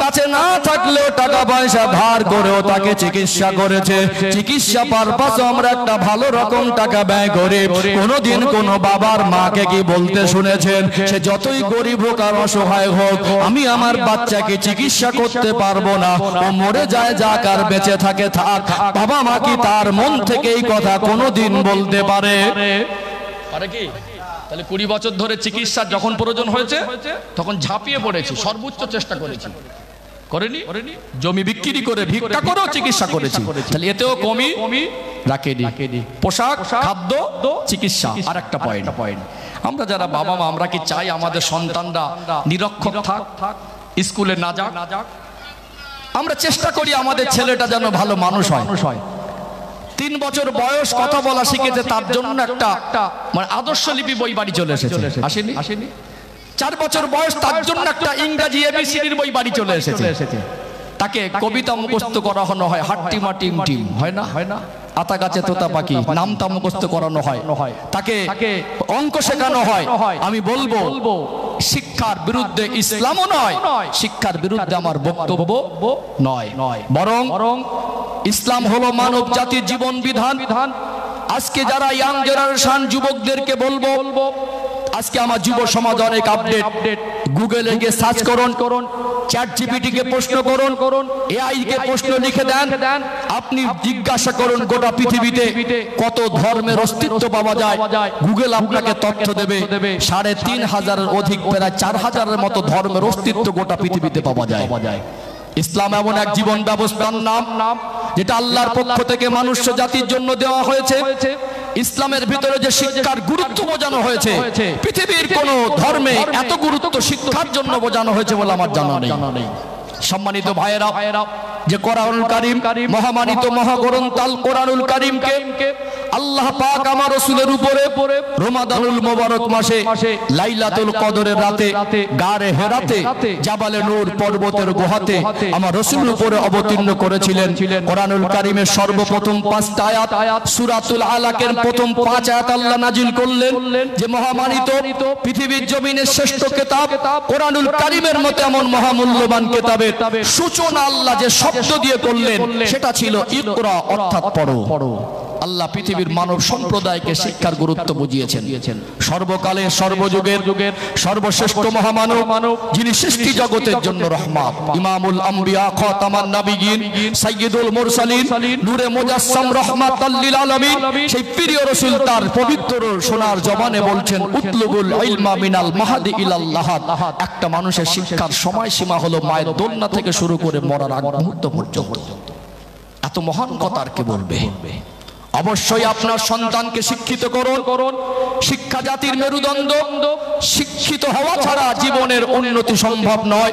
কাছে না থাকলেও টাকা পয়সা ধার করেও তাকে চিকিৎসা করেছে। চিকিৎসা পারপাসে আমরা একটা ভালো রকম টাকা ব্যয় করি। কোনদিন কোন বাবার মাকে কি বলতে শুনেছেন, সে যতই গরিব হোক আর অসহায় হোক, আমি আমার বাচ্চাকে চিকিৎসা করতে পারবো না, ও মরে যায় যাক আর বেঁচে থাকে থাক? বাবা মা কি তার মন থেকে এই কথা কোনদিন বলতে পারে? পারে কি? তাহলে 20 বছর ধরে চিকিৎসা যখন প্রয়োজন হয়েছে তখন ঝাঁপিয়ে পড়েছি, সর্বোচ্চ চেষ্টা করেছি, করেনি? জমি বিক্রি করে ভিক্ষা করেও চিকিৎসা করেছি। তাহলে এতেও কমি রাখেনি। পোশাক, খাদ্য, চিকিৎসা। আর একটা পয়েন্ট, আমরা যারা বাবা মা, আমরা কি চাই আমাদের সন্তানরা নিরক্ষর থাক, স্কুলে না যাক? আমরা চেষ্টা করি আমাদের ছেলেটা যেন ভালো মানুষ হয়। 3 বছর বয়স কথা বলা শিখেছে, তার জন্য একটা মানে আদর্শ লিপি বই বাড়ি চলে এসেছে। আসেনি? 4 বছর বয়স, তার জন্য একটা ইংরেজি ABCDর বই বাড়ি চলে এসেছে। তাকে কবিতা মুখস্থ করানো হয়, হাট্টি মাটিম টিম, হয় না? আতা গাছে তোতা পাখি, নামটা মুখস্থ করানো হয়, তাকে অঙ্ক শেখানো হয়। আমি বলবো শিক্ষার বিরুদ্ধে ইসলামও নয়, শিক্ষার বিরুদ্ধে আমার বক্তব্য নয়, বরং ইসলাম হলো মানব জাতির জীবন বিধান। আজকে যারা ইয়াং জেনারেশন যুবকদেরকে বলবো, আজকে আমার যুব সমাজ অনেক আপডেট, গুগলে গিয়ে সার্চ করুন, ChatGPT কে প্রশ্ন করুন, AI কে প্রশ্ন লিখে দেন, আপনি জিজ্ঞাসা করুন গোটা পৃথিবীতে কত ধর্মের অস্তিত্ব পাওয়া যায়। গুগল আপনাকে তথ্য দেবে 3500-এর অধিক, প্রায় 4000-এর মতো ধর্মের অস্তিত্ব গোটা পৃথিবীতে পাওয়া যায়। ইসলাম এমন এক জীবন ব্যবস্থার নাম যেটা আল্লাহর পক্ষ থেকে মানুষ জাতির জন্য দেওয়া হয়েছে। ইসলামের ভিতরে যে শিক্ষার গুরুত্ব বোঝানো হয়েছে, পৃথিবীর কোন ধর্মে এত গুরুত্ব শিক্ষার জন্য বোঝানো হয়েছে বলে আমার জানা নেই। সম্মানিত ভাইয়েরা, যে কোরআনুল কারীম, মহামানিত মহাগ্রন্থ আল কোরআনুল কারীমকে আল্লাহ পাক আমার রাসূলের উপরে রমাদানুল মুবারক মাসে লাইলাতুল কদরের রাতে গারে হেরাতে জাবালে নূর পর্বতের গুহাতে আমার রাসূলের উপরে অবতীর্ণ করেছিলেন। কোরআনুল কারীমের সর্বপ্রথম 5টা আয়াত সূরাতুল আলাকের প্রথম 5 আয়াত আল্লাহ নাজিল করলেন যে মহামানিত পৃথিবীর জমিনের শ্রেষ্ঠ কিতাব কোরআনুল কারীমের মতো এমন মহামূল্যবান কিতাবের সূচনা আল্লাহ যে শব্দ দিয়ে করলেন সেটা ছিল ইকরা, অর্থাৎ পড়ো। আল্লাহ পৃথিবীর মানব সম্প্রদায়কে শিক্ষার গুরুত্ব বুঝিয়েছেন। সর্বকালের সর্বযুগের সর্বশ্রেষ্ঠ মহামানব যিনি সৃষ্টি জগতের জন্য রহমত, ইমামুল আম্বিয়া খাতামান নবিয়্যিন সাইয়্যিদুল মুরসালিন নূরে মুজাসসাম রাহমাতাল লিল আলামিন, সেই প্রিয় রাসূল তার পবিত্র সোনার জবানে বলছেন উতলুবুল ইলমা মিনাল মাহদি ইলাল লাহাদ। একটা মানুষের শিক্ষার সময়সীমা হলো মায়ের দোলনা থেকে শুরু করে মরার আগ মুহূর্ত পর্যন্ত। এত মহান কথা আর কে বলবে? অবশ্যই আপনার সন্তানকে শিক্ষিত করুন। শিক্ষা জাতির মেরুদণ্ড। শিক্ষিত হওয়া ছাড়া জীবনের উন্নতি সম্ভব নয়।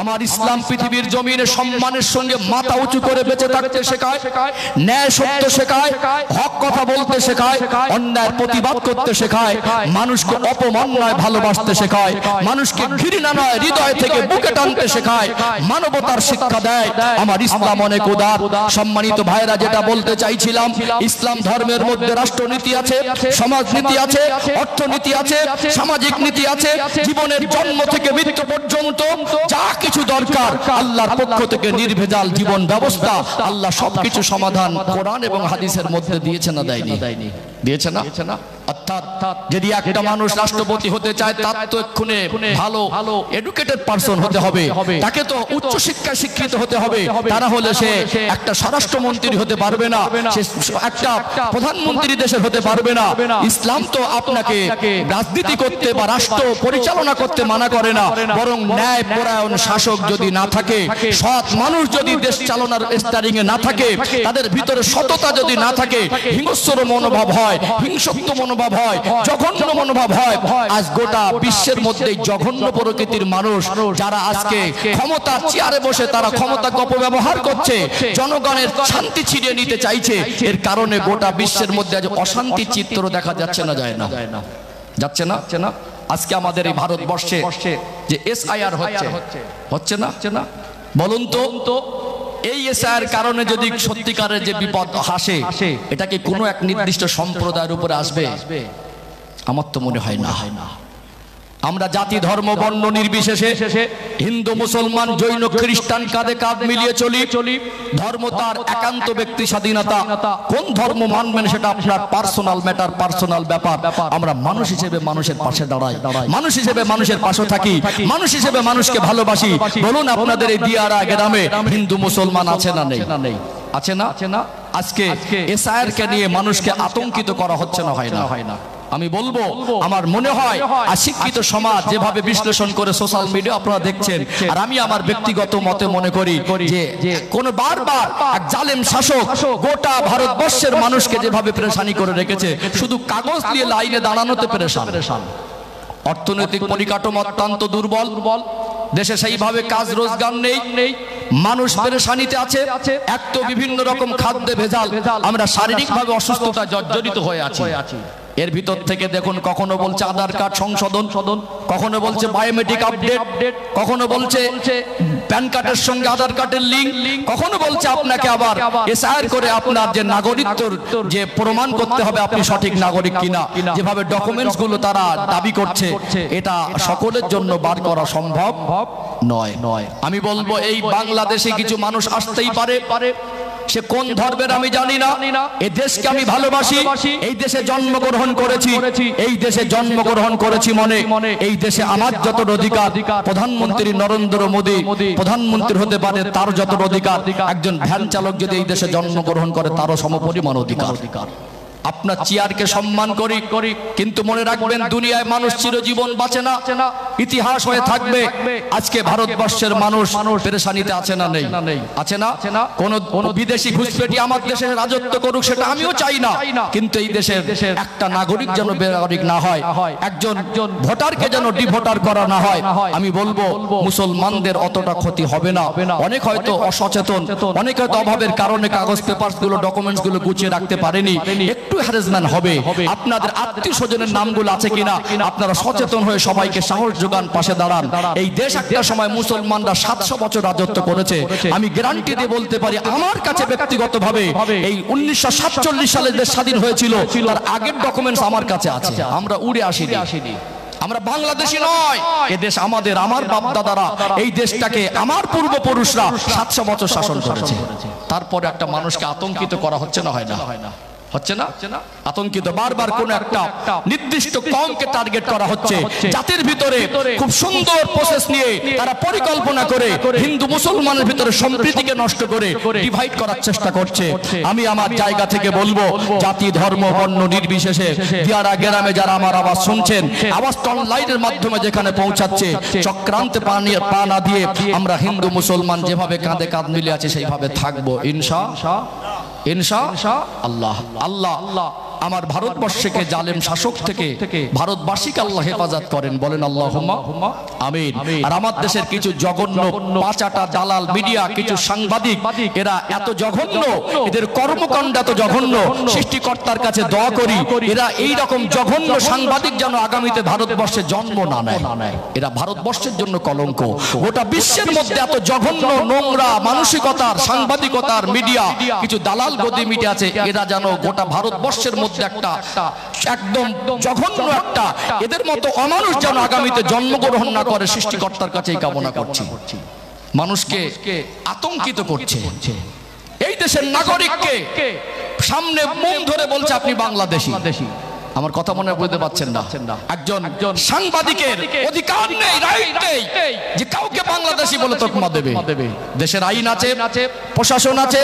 আমার ইসলাম পৃথিবীর জমিনে সম্মানের সঙ্গে মাথা উঁচু করে বেঁচে থাকতে শেখায়, ন্যায় সত্য শেখায়, হক কথা বলতে শেখায়, অন্যায়ের প্রতিবাদ করতে শেখায়, মানুষকে অপমান নয় ভালোবাসতে শেখায়, মানুষকে ঘৃণা নয় হৃদয় থেকে বুকে টানতে শেখায়, মানবতার শিক্ষা দেয়। আমার ইসলাম অনেক উদার। সম্মানিত ভাইরা, যেটা বলতে চাইছিলাম, ইসলাম ধর্মের মধ্যে রাষ্ট্রনীতি আছে, সমাজনীতি আছে, অর্থনীতি আছে, সামাজিক নীতি আছে। জীবনের জন্ম থেকে মৃত্যু পর্যন্ত যা কিছু দরকার আল্লাহর পক্ষ থেকে নির্ভেজাল জীবন ব্যবস্থা আল্লাহ সবকিছু সমাধান কোরআন এবং হাদিসের মধ্যে দিয়েছে না দেয়নি? দিয়েছে না? অর্থাৎ যদি একটা মানুষ রাষ্ট্রপতি হতে চায় তার তো এক্ষুনি ভালো এডুকেটেড পারসন হতে হবে, তাকে তো উচ্চ শিক্ষায় শিক্ষিত হতে হবে, তা না হলে সে একটা স্বরাষ্ট্রমন্ত্রী হতে পারবে না, সে একটা প্রধানমন্ত্রী দেশের হতে পারবে না। ইসলাম তো আপনাকে রাজনীতি করতে বা রাষ্ট্র পরিচালনা করতে মানা করে না, বরং ন্যায় পরায়ণ শাসক যদি না থাকে, সৎ মানুষ যদি দেশ চালনার স্টারিং এ না থাকে, তাদের ভিতরে সততা যদি না থাকে, হিংস্র মনোভাব হয়, হিংসুক মনোভাব হয়, জঘন্য মনোভাব হয়। আজ গোটা বিশ্বের মধ্যে জঘন্য প্রকৃতির মানুষ যারা আজকে ক্ষমতার চেয়ারে বসে তারা ক্ষমতাকে অপব্যবহার করছে, জনগণের শান্তি ছিনিয়ে নিতে চাইছে, এর কারণে গোটা বিশ্বের মধ্যে আজ অশান্তির চিত্র দেখা যাচ্ছে না? যায় না? যাচ্ছে না? আজকে আমাদের এই ভারতবর্ষে যে এসআইআর হচ্ছে না, বলুন তো এই এসআইআর কারণে যদি সত্যিকারের যে বিপদ আসে, এটা কি কোনো এক নির্দিষ্ট সম্প্রদায়ের উপরে আসবে? আমার তো মনে হয় না। আমরা জাতি ধর্ম বর্ণ নির্বিশেষে হিন্দু মুসলমান জৈন খ্রিস্টান কাঁধে কাঁধ মিলিয়ে চলি। ধর্ম তার একান্ত ব্যক্তি স্বাধীনতা, কোন ধর্ম মানবেন সেটা আপনার পার্সোনাল ম্যাটার, পার্সোনাল ব্যাপার। আমরা মানুষ হিসেবে মানুষের পাশে দাঁড়াই, মানুষ হিসেবে মানুষের পাশে থাকি, মানুষ হিসেবে মানুষকে ভালোবাসি। বলুন আপনাদের এই দিয়ারা গ্রামে হিন্দু মুসলমান আছে না নেই? আছে না? আজকে এসআইআর কে নিয়ে মানুষকে আতঙ্কিত করা হচ্ছে না? হয় না? আমি বলবো, আমার মনে হয় অশিক্ষিত সমাজ যেভাবে বিশ্লেষণ করে সোশ্যাল মিডিয়া আপনারা দেখছেন, আর আমি আমার ব্যক্তিগত মতে মনে করি যে কোন বারবার এক জালেম শাসক গোটা ভারতবর্ষের মানুষকে যেভাবে পেরেশানি করে রেখেছে, শুধু কাগজ দিয়ে লাইনে দাঁড়ানোতে পেরেশান। অর্থনৈতিক পরিকাঠামো অত্যন্ত দুর্বল, দেশে সেইভাবে কাজ রোজগার নেই, মানুষ পেরেশানিতে আছে। এক তো বিভিন্ন রকম খাদ্যে ভেজাল, আমরা শারীরিকভাবে অসুস্থতা জর্জরিত হয়ে আছি। এর ভিতর থেকে দেখুন, কখনো বলছে আধার কার্ড সংশোধন, কখনো বলছে বায়োমেট্রিক আপডেট, কখনো বলছে প্যান কার্ডের সঙ্গে আধার কার্ডের লিঙ্ক, কখনো বলছে আপনাকে আবার এসআইআর করে আপনার যে নাগরিকত্বর যে প্রমাণ করতে হবে আপনি সঠিক নাগরিক কিনা। যেভাবে ডকুমেন্টস গুলো তারা দাবি করছে, এটা সকলের জন্য বার করা সম্ভব নয়। আমি বলবো, এই বাংলাদেশে কিছু মানুষ আসতেই পারে, সে কোন ধর্মের আমি জানি না, এই দেশকে আমি ভালোবাসি, এই দেশে জন্মগ্রহণ করেছি, এই দেশে জন্মগ্রহণ করেছি মনে এই দেশে আমার যত অধিকার, প্রধানমন্ত্রী নরেন্দ্র মোদী প্রধানমন্ত্রী হতে পারে তার যত অধিকার, একজন ভ্যান চালক যদি এই দেশে জন্মগ্রহণ করে তারও সমপরিমাণ অধিকার। আপনার চেয়ারকে সম্মান করি, কিন্তু মনে রাখবেন দুনিয়ায় মানুষ চিরজীবন বাঁচে না, ইতিহাস হয়ে থাকবে। আজকে ভারতবর্ষের মানুষ পেরেশানিতে আছে না নেই? আছে না? কোন বিদেশি ঘুষপেটি আমার দেশে রাজত্ব করুক সেটা আমিও চাই না, কিন্তু এই দেশের একটা নাগরিক যেন বেনাগরিক না হয়, একজন ভোটারকে যেন ডিভোটার করা না হয়। আমি বলবো মুসলমানদের অতটা ক্ষতি হবে না। অনেক হয়তো অসচেতন, অনেক হয়তো অভাবের কারণে কাগজ পেপারস গুলো ডকুমেন্টস গুলো গুছিয়ে রাখতে পারেনি, একটু হ্যারাসমেন্ট হবে, আপনাদের আত্মীয় স্বজনের নামগুলো আছে কিনা আপনারা সচেতন হয়ে সবাইকে সাহস যোগান, পাশে দাঁড়ান। এই দেশ একটা সময় মুসলমানরা 700 বছর রাজত্ব করেছে। আমি গ্যারান্টি দিয়ে বলতে পারি, আমার কাছে ব্যক্তিগতভাবে এই 1947 সালে দেশ স্বাধীন হয়েছিল, তার আগের ডকুমেন্টস আমার কাছে আছে। আমরা উড়ে আসিনি, আমরা বাংলাদেশি নয়, এ দেশ আমাদের। আমার বাপ দাদারা এই দেশটাকে, আমার পূর্বপুরুষরা 700 বছর শাসন করেছে। তারপরে একটা মানুষকে আতঙ্কিত করা হচ্ছে না, হয় না? হচ্ছে না? আতঙ্কিত বারবার কোন একটা নির্দিষ্ট কমকে টার্গেট করা হচ্ছে। জাতির ভিতরে খুব সুন্দর প্রসেস নিয়ে তারা পরিকল্পনা করে হিন্দু মুসলমানের ভিতরে সম্প্রীতিকে নষ্ট করে ডিভাইড করার চেষ্টা করছে। আমি আমার জায়গা থেকে বলবো, জাতি ধর্ম বর্ণ নির্বিশেষে দিয়ারা গ্রামে যারা আমার আওয়াজ শুনছেন, আওয়াজটা অনলাইনের মাধ্যমে যেখানে পৌঁছাচ্ছে, চক্রান্তে পা না দিয়ে আমরা হিন্দু মুসলমান যেভাবে কাঁধে কাঁধ মিলে আছে সেইভাবে থাকবো ইনশাআল্লাহ। আল্লাহ আমার ভারতবর্ষকে জালেম শাসক থেকে ভারতবাসীকে আল্লাহ হেফাজত করেন, বলেন আল্লাহুম্মা আমিন। আর আমার দেশের কিছু জঘন্য পাঁচাটা দালাল মিডিয়া, কিছু সাংবাদিক, এরা এত জঘন্য, এদের কর্মকাণ্ড এত জঘন্য, সৃষ্টিকর্তার কাছে দোয়া করি এরা এই রকম জঘন্য সাংবাদিক যেন আগামীতে ভারতবর্ষে জন্ম না নেয়। এরা ভারতবর্ষের জন্য কলঙ্ক। গোটা বিশ্বের মধ্যে এত জঘন্য নোংরা মানসিকতার সাংবাদিকতার মিডিয়া, কিছু দালাল গদি মিডিয়া আছে, এরা যেন গোটা ভারতবর্ষের মধ্যে একটা একদম জঘন্য একটা, এদের মতো অমানুষ যেন আগামীতে জন্মগ্রহণ না করে, সৃষ্টিকর্তার কাছেই কামনা করছি। মানুষকে আতঙ্কিত করছে। এই দেশের নাগরিককে সামনে মুখ ধরে বলছে আপনি বাংলাদেশি। আমার কথা মনে বুঝতে পারছেন না? একজন সাংবাদিকের অধিকার নেই, রাইট নেই যে কাউকে বাংলাদেশি বলে তকমা দেবে। দেশের আইন আছে, প্রশাসন আছে,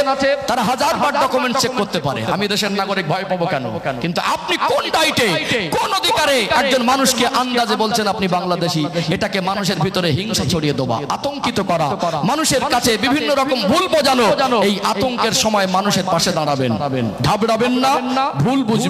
তারা হাজারবার ডকুমেন্ট চেক করতে পারে। আমি দেশের নাগরিক, ভয় পাবো কেন? কিন্তু আপনি কোন রাইটে, কোন অধিকারে একজন মানুষকে আন্দাজে বলছেন আপনি বাংলাদেশি? এটাকে মানুষের ভিতরে হিংসা ছড়িয়ে দেওয়া, আতঙ্কিত করা, মানুষের কাছে বিভিন্ন রকম ভুল বোঝানো। এই আতঙ্কের সময় মানুষের পাশে দাঁড়াবেন, ঘাবড়াবেন না, ভুল বুঝবেন।